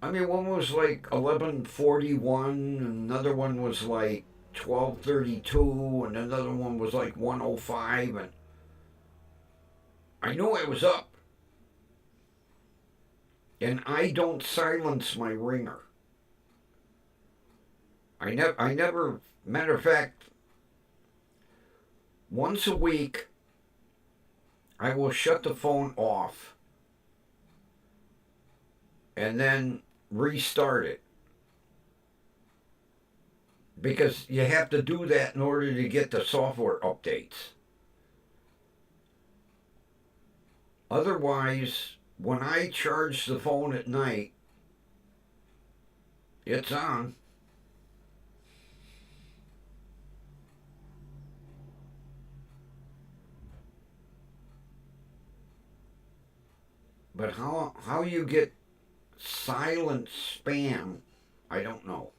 I mean, one was like 11:41, another one was like 12:32, and another one was like 1:05, and I knew I was up. And I don't silence my ringer. I never. Matter of fact, once a week, I will shut the phone off, and then restart it, because you have to do that in order to get the software updates. Otherwise, when I charge the phone at night, it's on. But how you get silent spam, I don't know.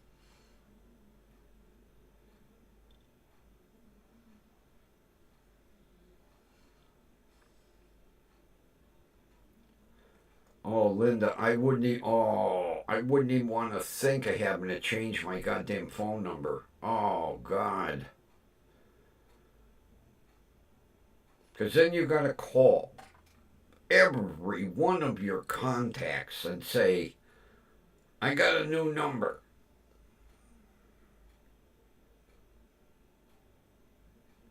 Oh, Linda, I wouldn't even want to think of having to change my goddamn phone number. Oh, God. Because then you got to call. every one of your contacts and say, I got a new number.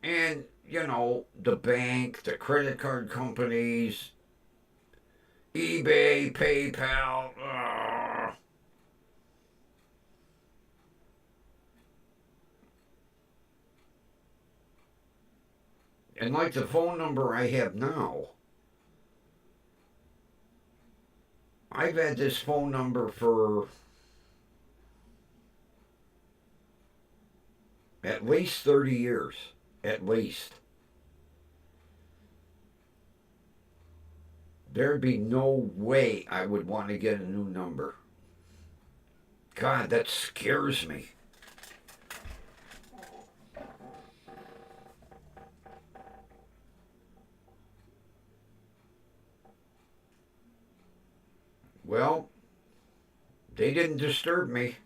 And, the bank, the credit card companies, eBay, PayPal, and like the phone number I have now, I've had this phone number for at least 30 years. At least. There'd be no way I would want to get a new number. God, that scares me. Well, they didn't disturb me.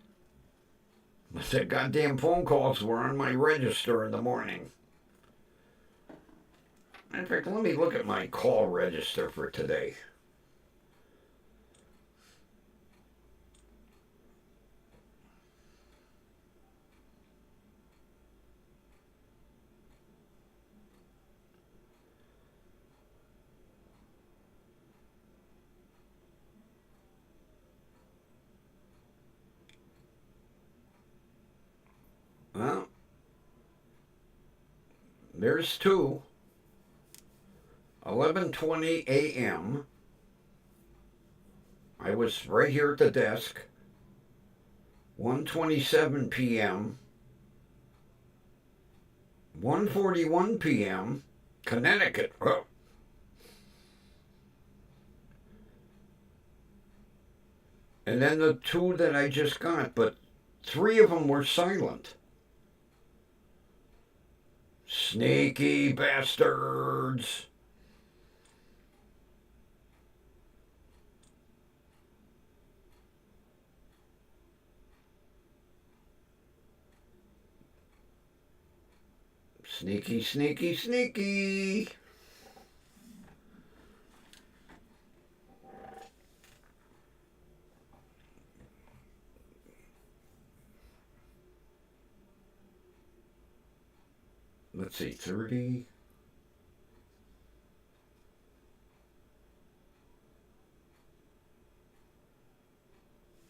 But the goddamn phone calls were on my register in the morning. In fact, let me look at my call register for today. Well, there's two. 11:20 a.m. I was right here at the desk. 1:27 p.m. 1:41 p.m. Connecticut. Oh. And then the two that I just got, but three of them were silent. Sneaky bastards. Sneaky, sneaky, sneaky. Let's see, 30.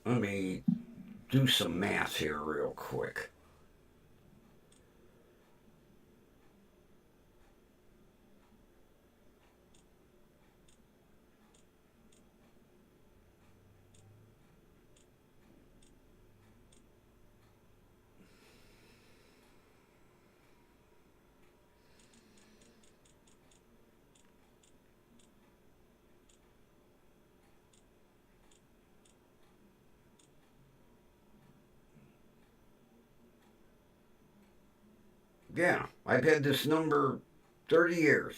Let me do some math here real quick. Yeah, I've had this number 30 years.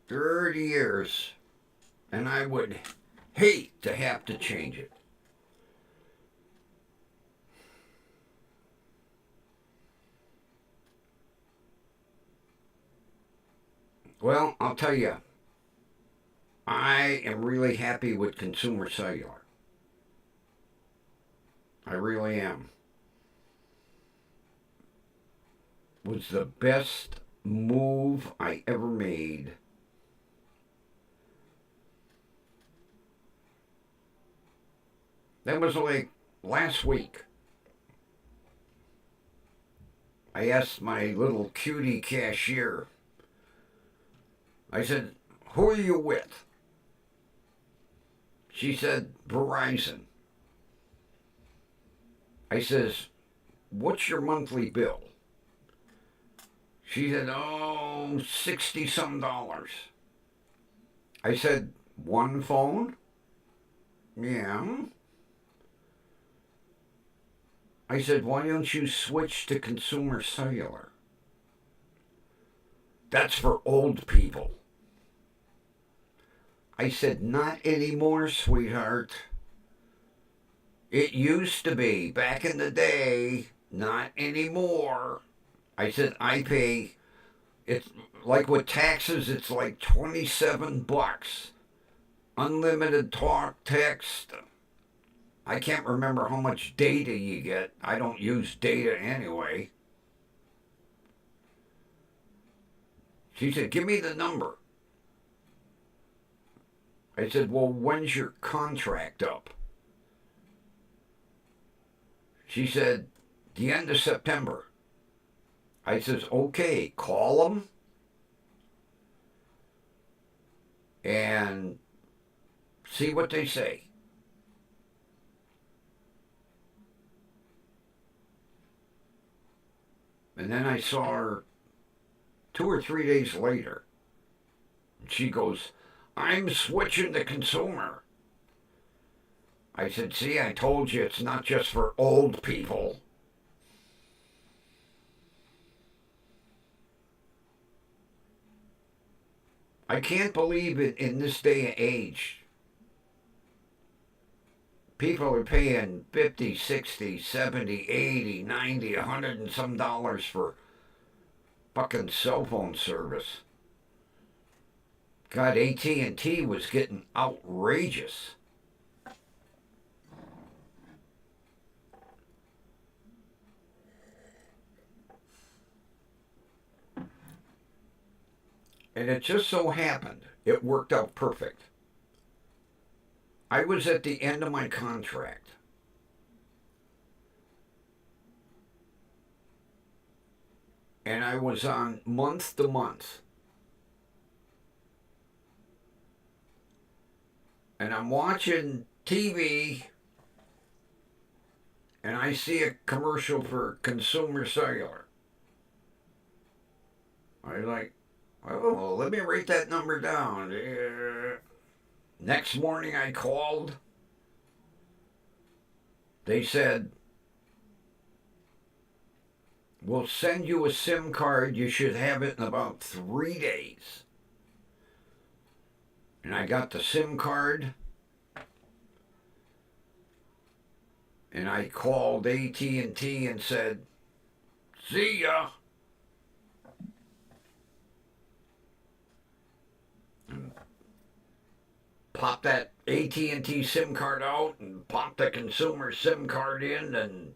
30 years. And I would hate to have to change it. Well, I'll tell you, I am really happy with Consumer Cellular. I really am. It was the best move I ever made. That was like last week. I asked my little cutie cashier, I said, who are you with? She said, Verizon. I says, what's your monthly bill? She said, oh, 60 some dollars. I said, one phone? Yeah. I said, why don't you switch to Consumer Cellular? That's for old people. I said, not anymore, sweetheart. It used to be back in the day, not anymore. I said, I pay, it's like with taxes, it's like $27. Unlimited talk, text. I can't remember how much data you get. I don't use data anyway. She said, give me the number. I said, well, when's your contract up? She said, the end of September. I says, okay, call them and see what they say. And then I saw her 2 or 3 days later. She goes, I'm switching to consumer. I said, see, I told you it's not just for old people. I can't believe it in this day and age. People are paying 50, 60, 70, 80, 90, 100 and some dollars for fucking cell phone service. God, AT&T was getting outrageous. And it just so happened it worked out perfect. I was at the end of my contract. And I was on month to month. And I'm watching TV and I see a commercial for Consumer Cellular. I was like, oh, let me write that number down. Next morning I called. They said, we'll send you a SIM card. You should have it in about 3 days. And I got the SIM card. And I called AT&T and said, see ya. And pop that AT&T SIM card out and pop the consumer SIM card in, and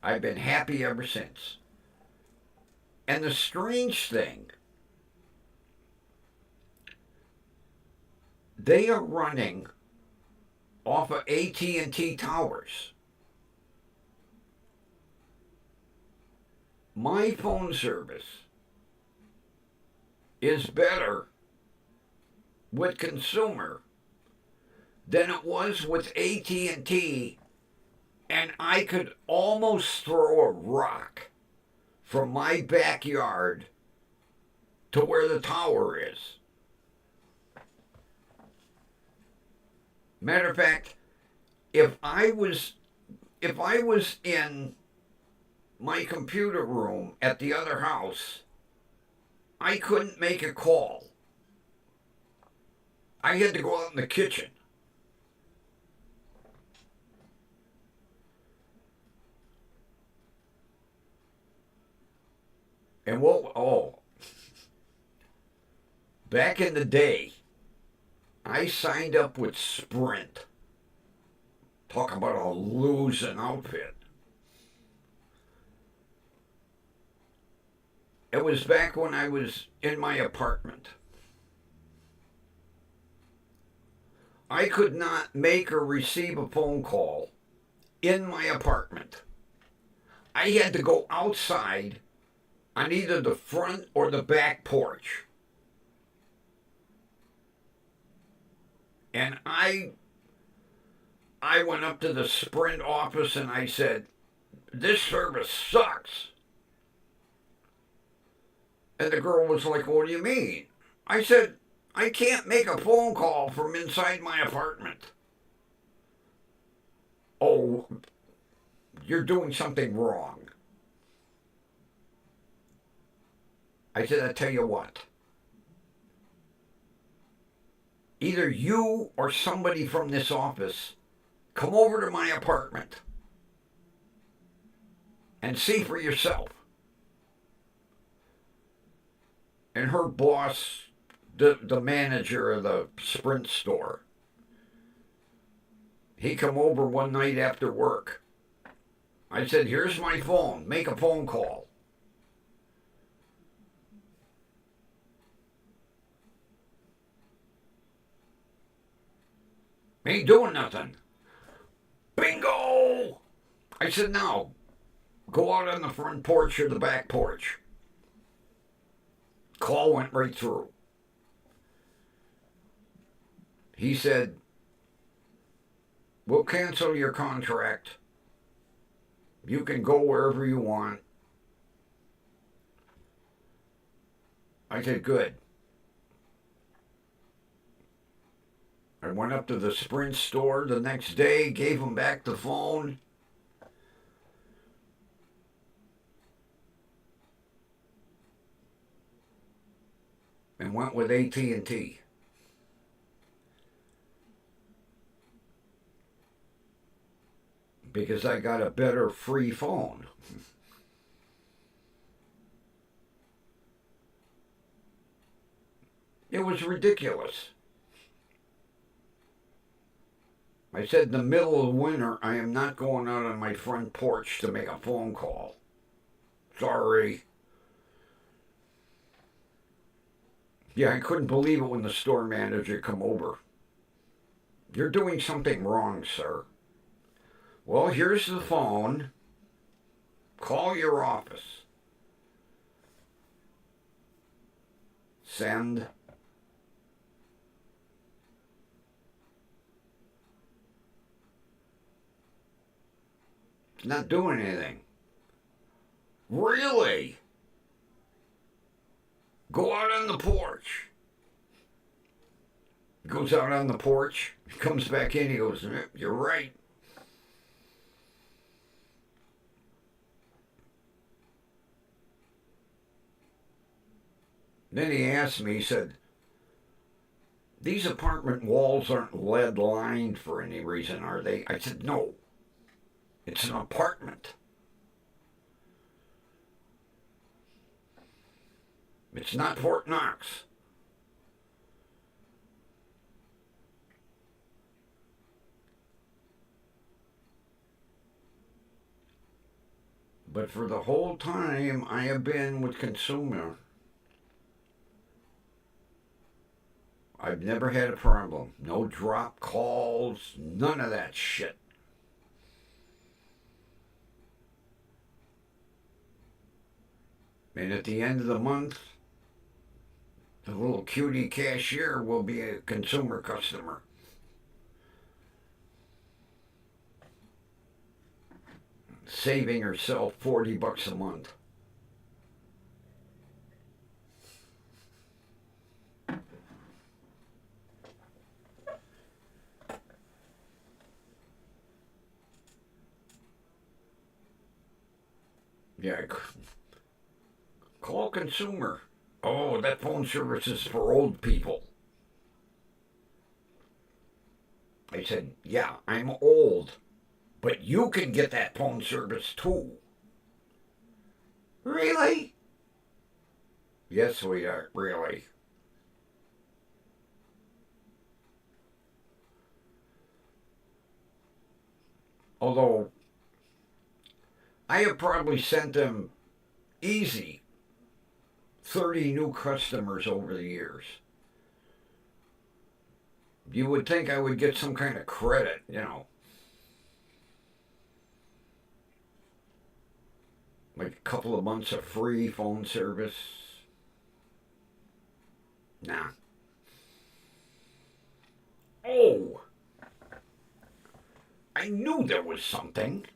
I've been happy ever since. And the strange thing, they are running off of AT&T towers. My phone service is better with consumer than it was with AT&T, and I could almost throw a rock from my backyard to where the tower is. Matter of fact, if I was in my computer room at the other house, I couldn't make a call. I had to go out in the kitchen. And back in the day, I signed up with Sprint. Talk about a losing outfit. It was back when I was in my apartment. I could not make or receive a phone call in my apartment. I had to go outside on either the front or the back porch. And I went up to the Sprint office and I said, this service sucks. And the girl was like, what do you mean? I said, I can't make a phone call from inside my apartment. Oh, you're doing something wrong. I said, I tell you what. Either you or somebody from this office come over to my apartment and see for yourself. And her boss, the manager of the Sprint store, he come over one night after work. I said, here's my phone. Make a phone call. Ain't doing nothing. Bingo! I said, no. Go out on the front porch or the back porch. Call went right through. He said, we'll cancel your contract. You can go wherever you want. I said, good. I went up to the Sprint store the next day, gave him back the phone. And went with AT&T. Because I got a better free phone. It was ridiculous. I said in the middle of winter, I am not going out on my front porch to make a phone call. Sorry. Yeah, I couldn't believe it when the store manager come over. You're doing something wrong, sir. Well, here's the phone. Call your office. Send. It's not doing anything. Really? Go out on the porch. He goes out on the porch. He comes back in. He goes, you're right. Then he asked me, he said, these apartment walls aren't lead lined for any reason, are they? I said, no. It's an apartment. It's not Fort Knox. But for the whole time I have been with Consumer, I've never had a problem. No drop calls, none of that shit. And at the end of the month, the little cutie cashier will be a Consumer customer. Saving herself $40 a month. Yeah, call Consumer. Oh, that phone service is for old people. I said, yeah, I'm old, but you can get that phone service too. Really? Yes, sweetheart, really. Although, I have probably sent them easy 30 new customers over the years. You would think I would get some kind of credit, you know. Like a couple of months of free phone service. Nah. Oh! I knew there was something.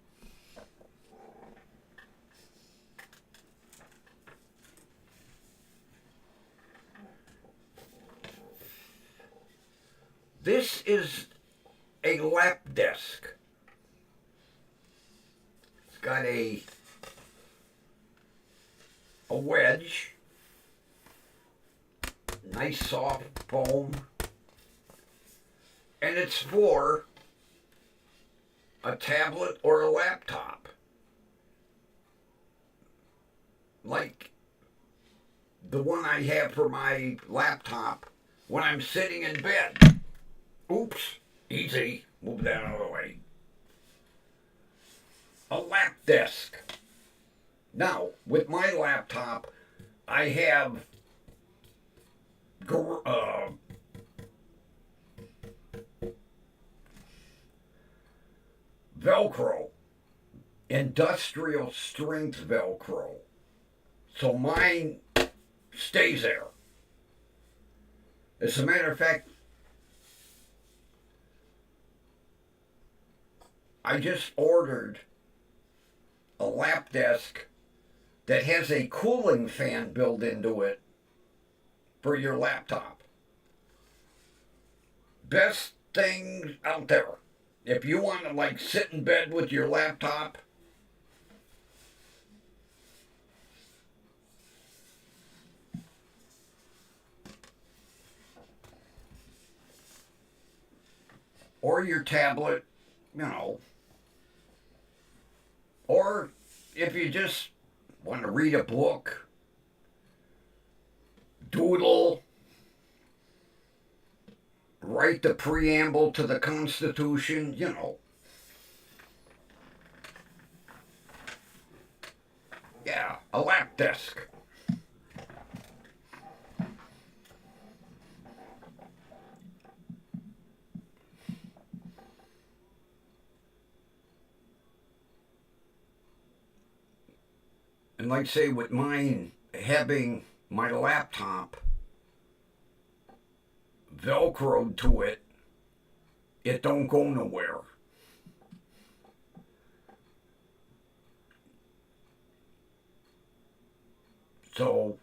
This is a lap desk. It's got a wedge, nice soft foam, and it's for a tablet or a laptop. like the one I have for my laptop when I'm sitting in bed. Oops, easy, move that out of the way. A lap desk. Now, with my laptop, I have Velcro, industrial strength Velcro. So mine stays there. As a matter of fact, I just ordered a lap desk that has a cooling fan built into it for your laptop. Best thing out there. If you want to like sit in bed with your laptop, or your tablet, you know, or if you just want to read a book, doodle, write the preamble to the Constitution, you know. Yeah, a lap desk. And like say with mine having my laptop velcroed to it, it don't go nowhere. So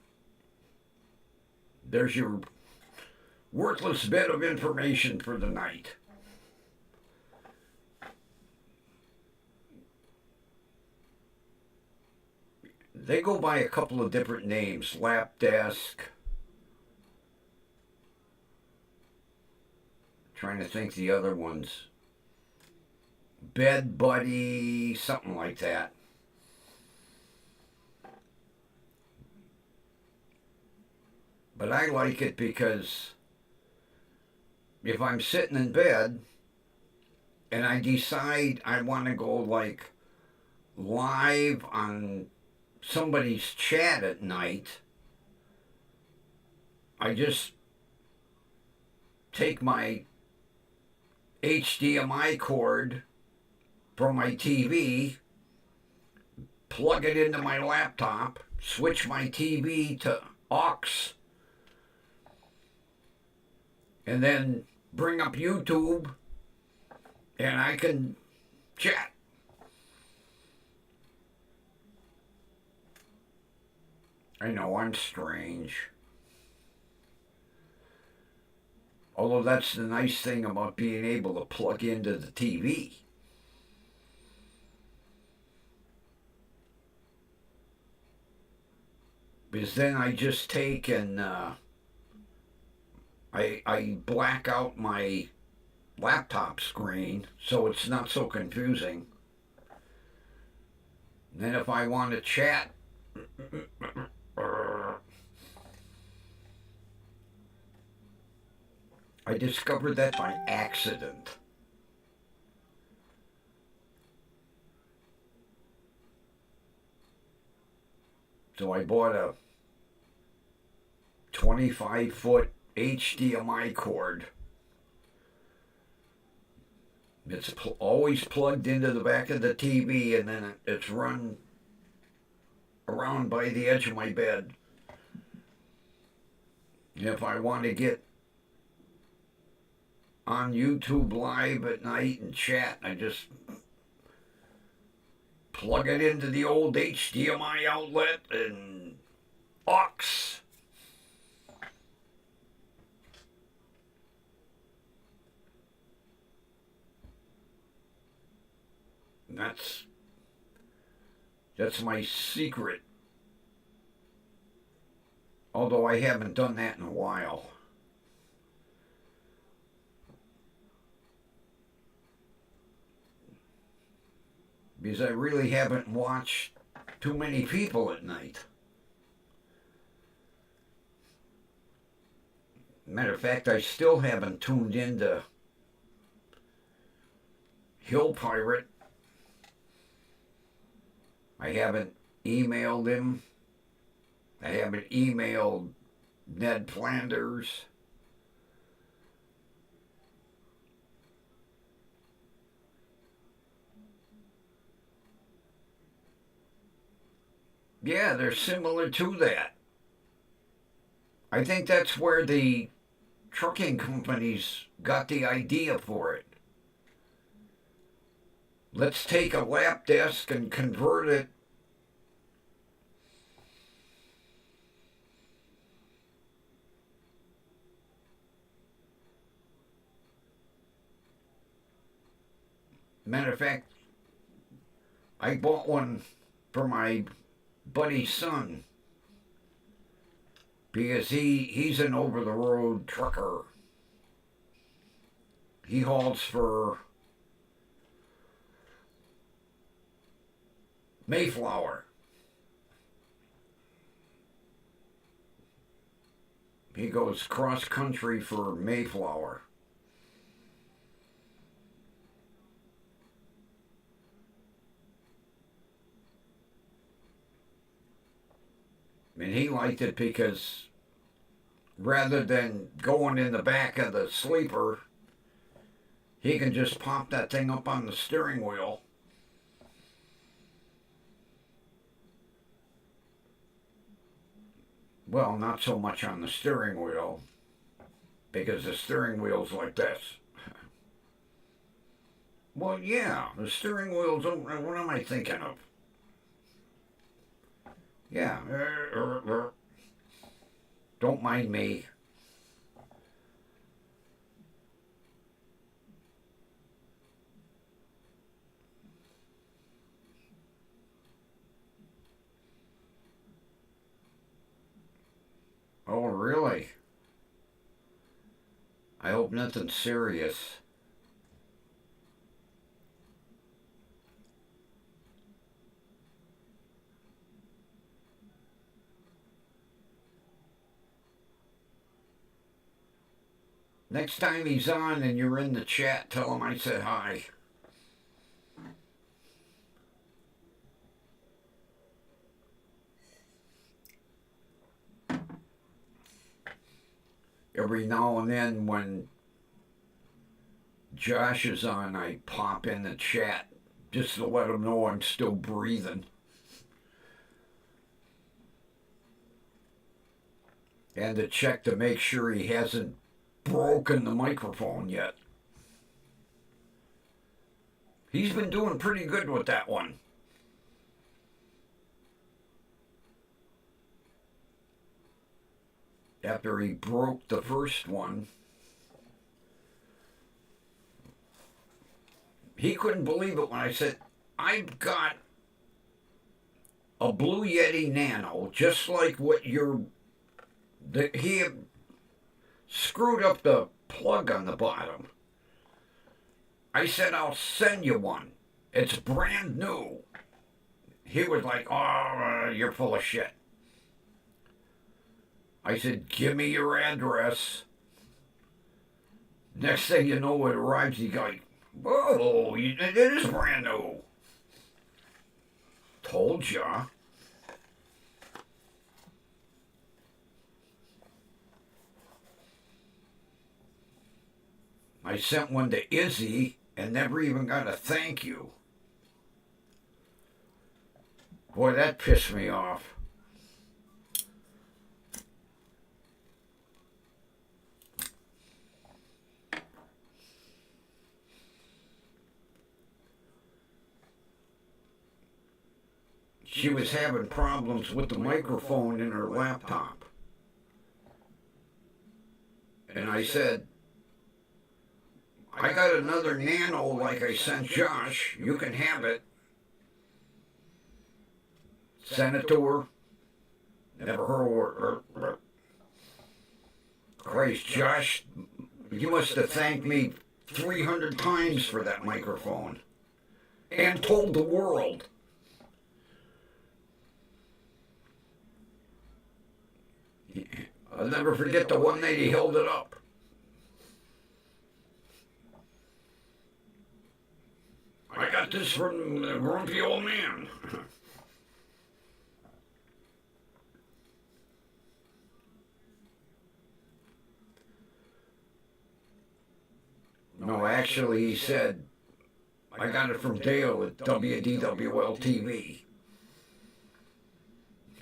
there's your worthless bit of information for the night. They go by a couple of different names. Lap desk. Trying to think the other ones. Bed buddy, something like that. But I like it because if I'm sitting in bed and I decide I want to go like live on somebody's chat at night, I just take my HDMI cord from my TV, plug it into my laptop, switch my TV to aux, and then bring up YouTube, and I can chat. I know I'm strange. Although that's the nice thing about being able to plug into the TV. Because then I just take and I black out my laptop screen so it's not so confusing. And then if I want to chat, I discovered that by accident. So I bought a 25-foot HDMI cord. It's always plugged into the back of the TV, and then it's run around by the edge of my bed. If I want to get on YouTube Live at night and chat, I just plug it into the old HDMI outlet and aux. That's my secret. Although I haven't done that in a while. Because I really haven't watched too many people at night. Matter of fact, I still haven't tuned into Hill Pirate. I haven't emailed him. I haven't emailed Ned Flanders. Yeah, they're similar to that. I think that's where the trucking companies got the idea for it. Let's take a lap desk and convert it. Matter of fact, I bought one for my buddy's son because he's an over the road trucker. He hauls for Mayflower. He goes cross country for Mayflower. And he liked it because rather than going in the back of the sleeper, he can just pop that thing up on the steering wheel. Well, not so much on the steering wheel, because the steering wheel's like this. Well, yeah, the steering wheel's, what am I thinking of? Yeah, don't mind me. Oh, really? I hope nothing serious. Next time he's on and you're in the chat, tell him I said hi. Every now and then when Josh is on, I pop in the chat just to let him know I'm still breathing. And to check to make sure he hasn't broken the microphone yet. He's been doing pretty good with that one. After he broke the first one, he couldn't believe it when I said, I've got a Blue Yeti Nano, just like what he had screwed up the plug on the bottom. I said, I'll send you one. It's brand new. He was like, oh, you're full of shit. I said, give me your address. Next thing you know, it arrives. He's like, whoa, it is brand new. Told ya. I sent one to Izzy and never even got a thank you. Boy, that pissed me off. She was having problems with the microphone in her laptop. And I said, I got another Nano like I sent Josh. You can have it. Sent it to her. Never heard her. Christ, Josh, you must have thanked me 300 times for that microphone. And told the world. I'll never forget the one night he held it up. I got this from the grumpy old man. No, actually, he said, I got it from Dale at WDWL TV.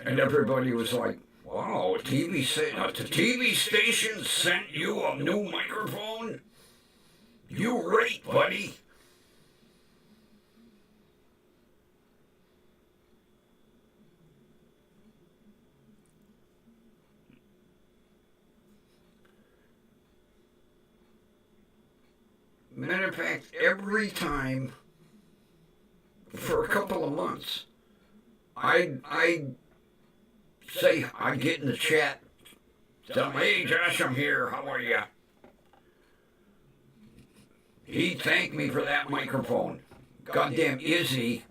And everybody was like, wow, the TV station sent you a new microphone? You right, buddy. Matter of fact, every time for a couple of months, I say, I get in the chat, tell him, hey Josh, I'm here, how are you? He'd thank me for that microphone. Goddamn Izzy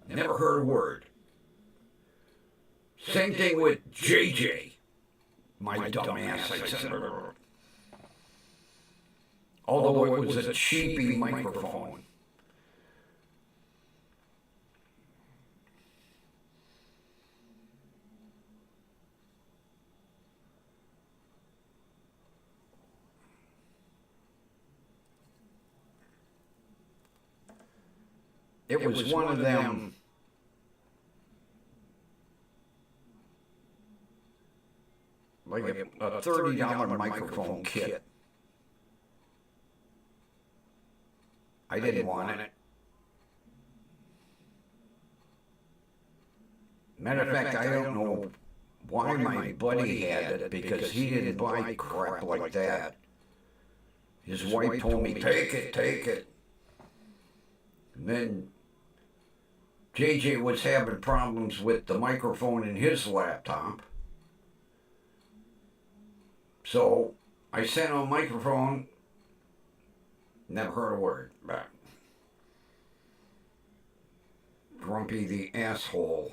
never heard a word. Same thing with JJ, my dumbass. I said, although it was a cheapy microphone. It was one of them, like a $30 microphone kit. I didn't want it. Matter of fact, I don't know why my buddy had it, because he didn't buy crap like that. His wife told me, take it, take it. And then JJ was having problems with the microphone in his laptop. So I sent him a microphone, never heard a word back. Grumpy the asshole.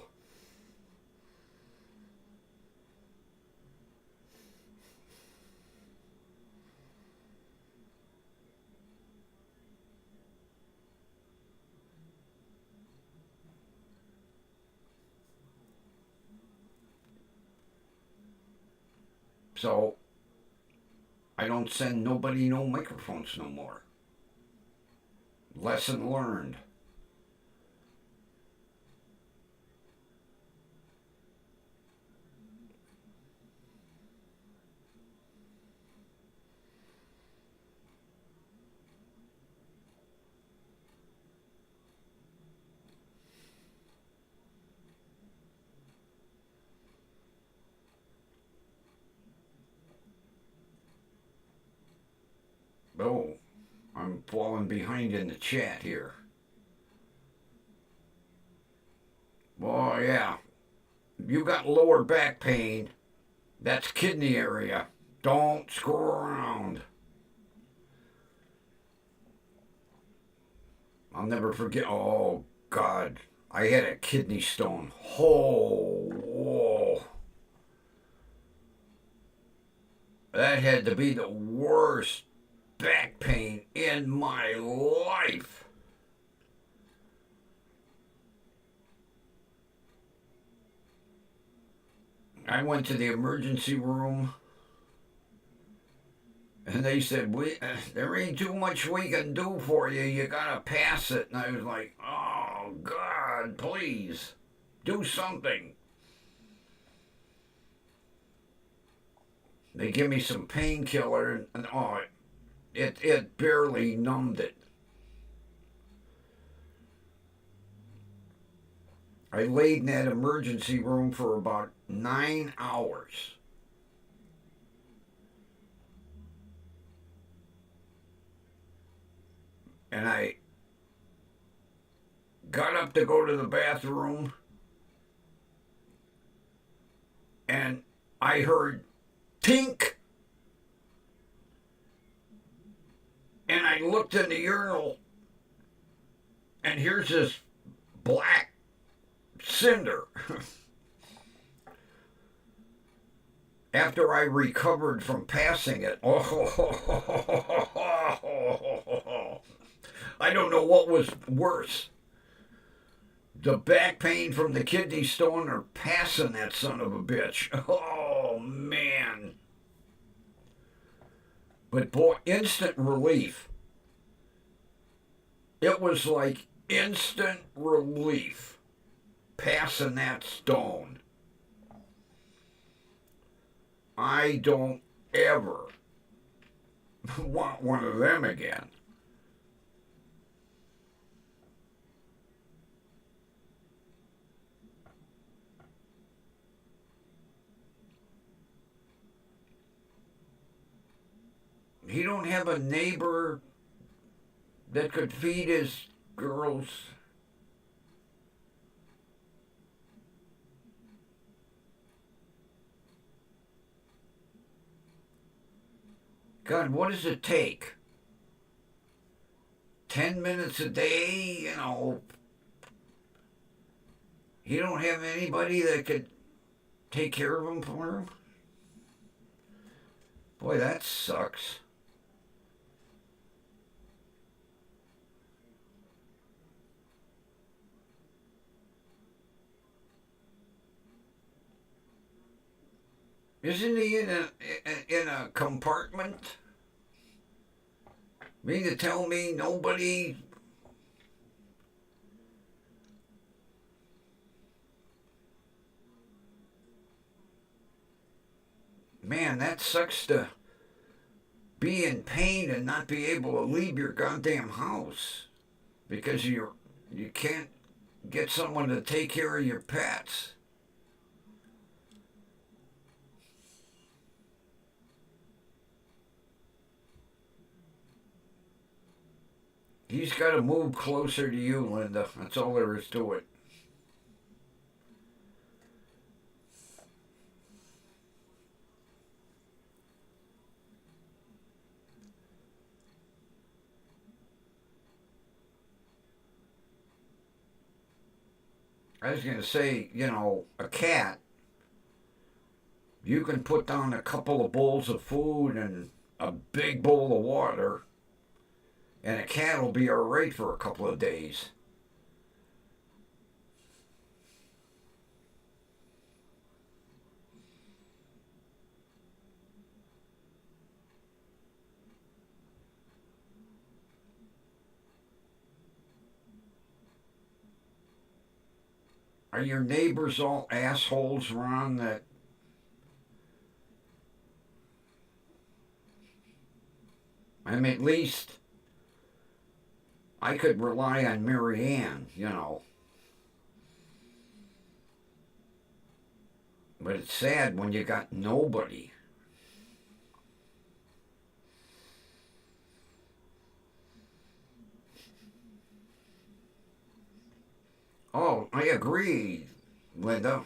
So I don't send nobody no microphones no more. Lesson learned. Oh, I'm falling behind in the chat here. Oh, yeah. You got lower back pain. That's kidney area. Don't screw around. I'll never forget. Oh, God. I had a kidney stone. Oh, whoa. That had to be the worst back pain in my life. I went to the emergency room and they said, there ain't too much we can do for you. You gotta pass it. And I was like, oh, God, please do something. They give me some painkiller and oh, it barely numbed it. I laid in that emergency room for about 9 hours. And I got up to go to the bathroom, and I heard tink. And I looked in the urinal, and here's this black cinder. after I recovered from passing it, I don't know what was worse. The back pain from the kidney stone or passing that son of a bitch. Oh, man. But boy, instant relief. It was like instant relief passing that stone. I don't ever want one of them again. He don't have a neighbor that could feed his girls. God, what does it take? 10 minutes a day, you know. You don't have anybody that could take care of him for him? Boy, that sucks. Isn't he in a compartment? Mean to tell me nobody? Man, that sucks to be in pain and not be able to leave your goddamn house because you can't get someone to take care of your pets. He's got to move closer to you, Linda. That's all there is to it. I was going to say, you know, a cat, you can put down a couple of bowls of food and a big bowl of water, and a cat will be all right for a couple of days. Are your neighbors all assholes, Ron? That I mean, at least I could rely on Mary Ann, you know. But it's sad when you got nobody. Oh, I agree, Linda.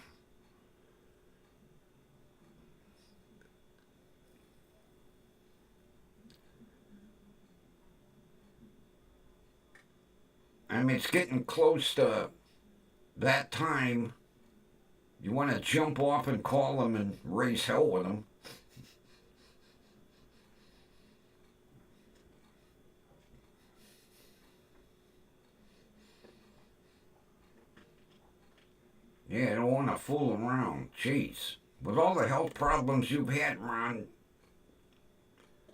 I mean, it's getting close to that time. You want to jump off and call them and raise hell with them. Yeah, I don't want to fool around. Jeez. With all the health problems you've had, Ron,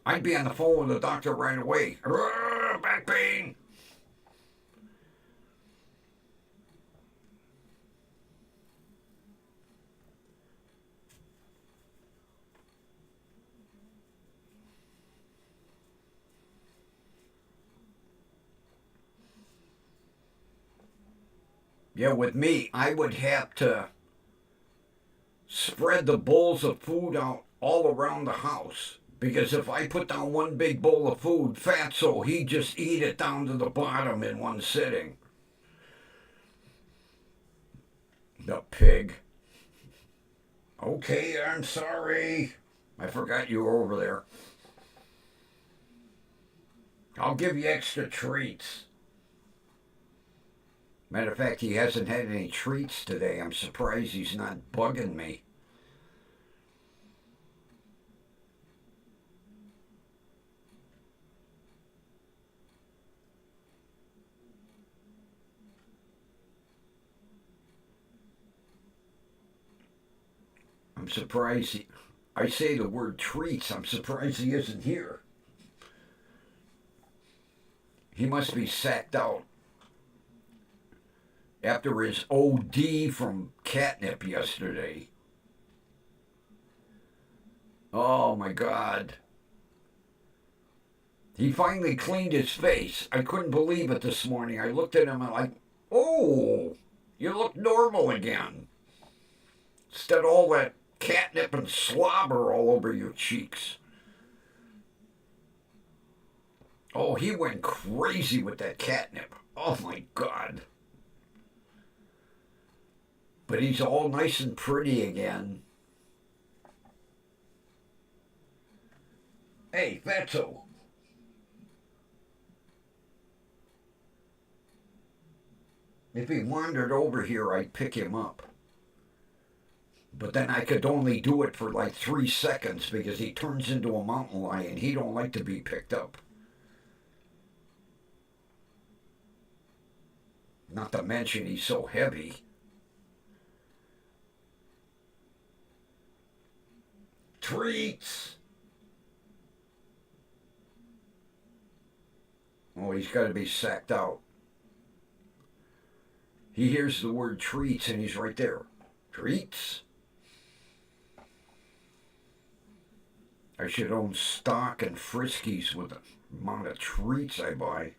I'd be on the phone with the doctor right away. Back pain. Yeah, with me, I would have to spread the bowls of food out all around the house. Because if I put down one big bowl of food, Fatso, he'd just eat it down to the bottom in one sitting. The pig. Okay, I'm sorry. I forgot you were over there. I'll give you extra treats. Matter of fact, he hasn't had any treats today. I'm surprised he's not bugging me. surprised I say the word treats. I'm surprised he isn't here. He must be sacked out after his OD from catnip yesterday. Oh my God. He finally cleaned his face. I couldn't believe it this morning. I looked at him and I'm like, oh, you look normal again. Instead of all that catnip and slobber all over your cheeks. Oh, he went crazy with that catnip. Oh my God. But he's all nice and pretty again. Hey, Fatso. If he wandered over here, I'd pick him up. But then I could only do it for like 3 seconds because he turns into a mountain lion. He don't like to be picked up. Not to mention he's so heavy. Treats! Oh, he's got to be sacked out. He hears the word treats and he's right there. Treats? I should own stock and Friskies with the amount of treats I buy.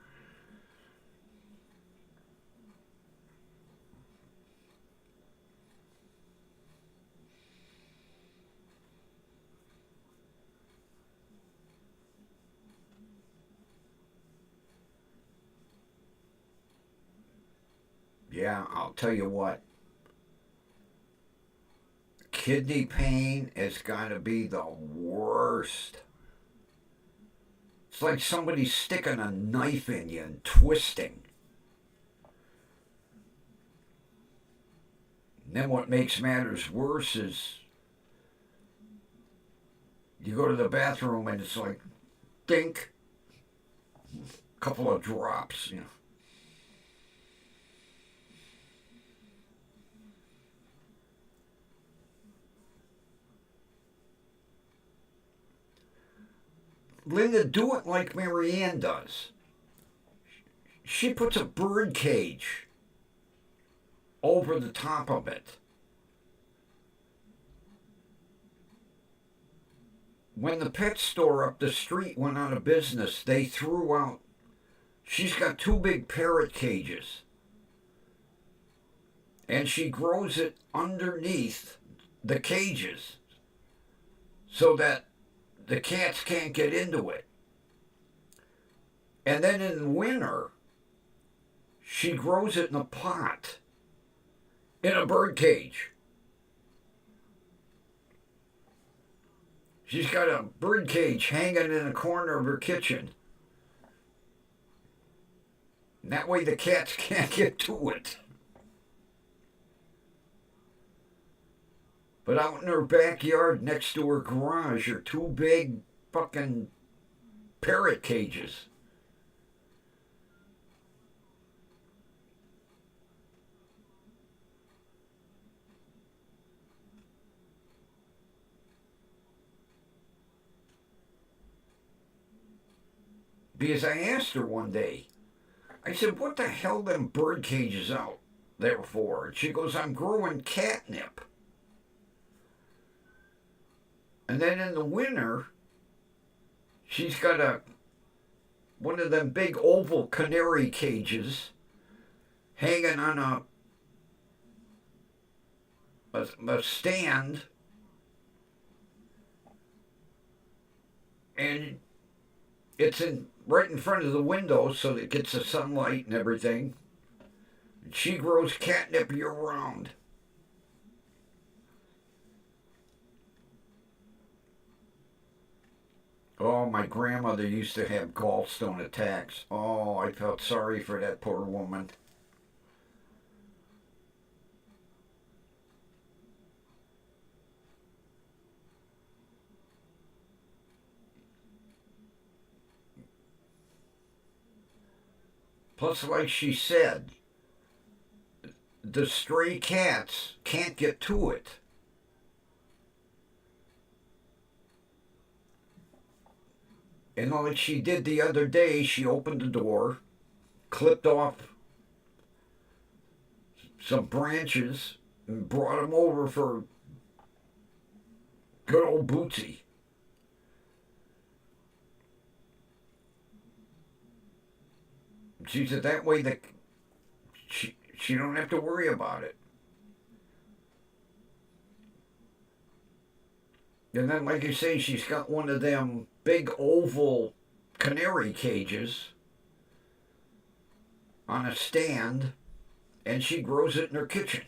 Yeah, I'll tell you what. Kidney pain has got to be the worst. It's like somebody sticking a knife in you and twisting. And then what makes matters worse is you go to the bathroom and it's like, dink, a couple of drops, you know. Linda, do it like Marianne does. She puts a bird cage over the top of it. When the pet store up the street went out of business, they threw out, she's got 2 big parrot cages. And she grows it underneath the cages so that the cats can't get into it. And then in winter, she grows it in a pot in a bird cage. She's got a bird cage hanging in a corner of her kitchen. And that way the cats can't get to it. But out in her backyard next to her garage are 2 big fucking parrot cages. Because I asked her one day, I said, what the hell them bird cages out there for? And she goes, I'm growing catnip. And then in the winter, she's got one of them big oval canary cages hanging on a stand. And it's right in front of the window so that it gets the sunlight and everything. And she grows catnip year round. Oh, my grandmother used to have gallstone attacks. Oh, I felt sorry for that poor woman. Plus, like she said, the stray cats can't get to it. And like she did the other day, she opened the door, clipped off some branches, and brought them over for good old Bootsy. She said that way she don't have to worry about it. And then, like you say, she's got one of them big oval canary cages on a stand, and she grows it in her kitchen.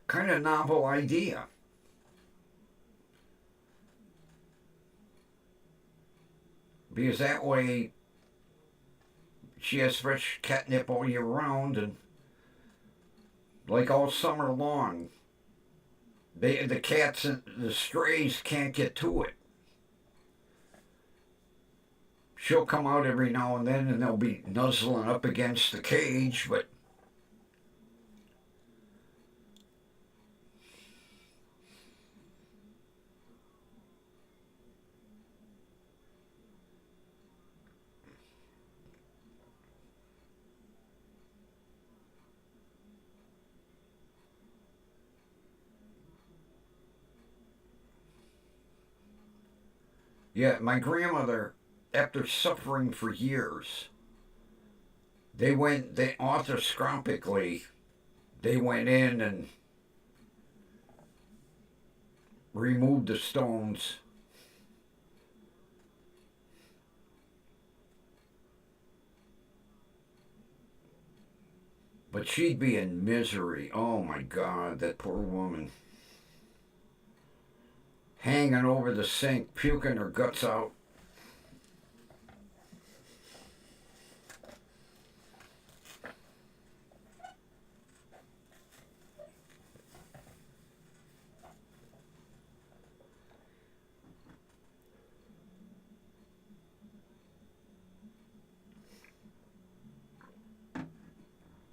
Kind of novel idea. Because that way she has fresh catnip all year round, and like all summer long, the cats and the strays can't get to it. She'll come out every now and then and they'll be nuzzling up against the cage, but yeah, my grandmother, after suffering for years, they arthroscopically, they went in and removed the stones. But she'd be in misery. Oh my God, that poor woman. Hanging over the sink, puking her guts out.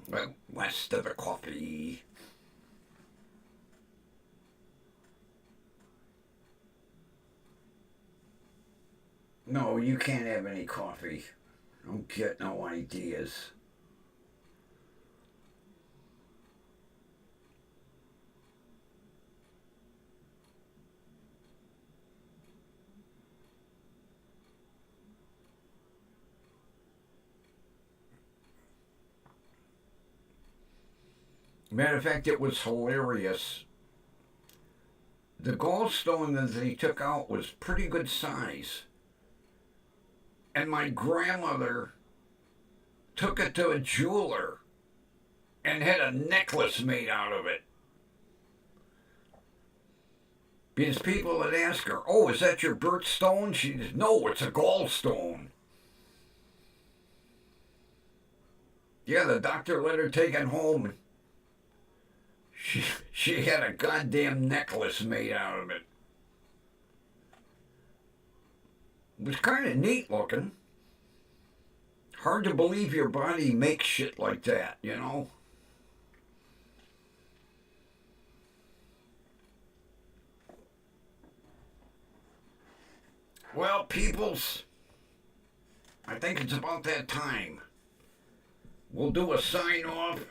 Well, west of the coffee. No, you can't have any coffee. Don't get no ideas. Matter of fact, it was hilarious. The gallstone that they took out was pretty good size. And my grandmother took it to a jeweler and had a necklace made out of it. Because people would ask her, "Oh, is that your birthstone?" She said, "No, it's a gallstone." Yeah, the doctor let her take it home, and she had a goddamn necklace made out of it. It was kind of neat looking. Hard to believe your body makes shit like that, you know? Well, peoples, I think it's about that time. We'll do a sign off.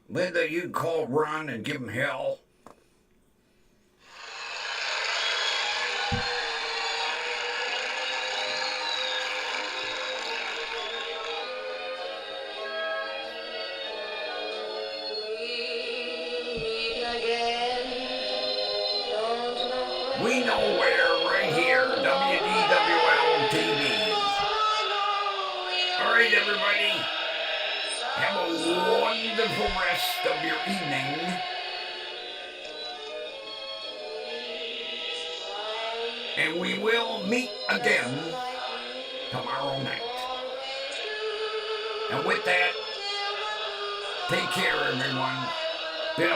Linda, you call Ron and give him hell. We know where, right here, WDWL TV. All right, everybody. Have a wonderful rest of your evening. And we will meet again tomorrow night. And with that, take care, everyone.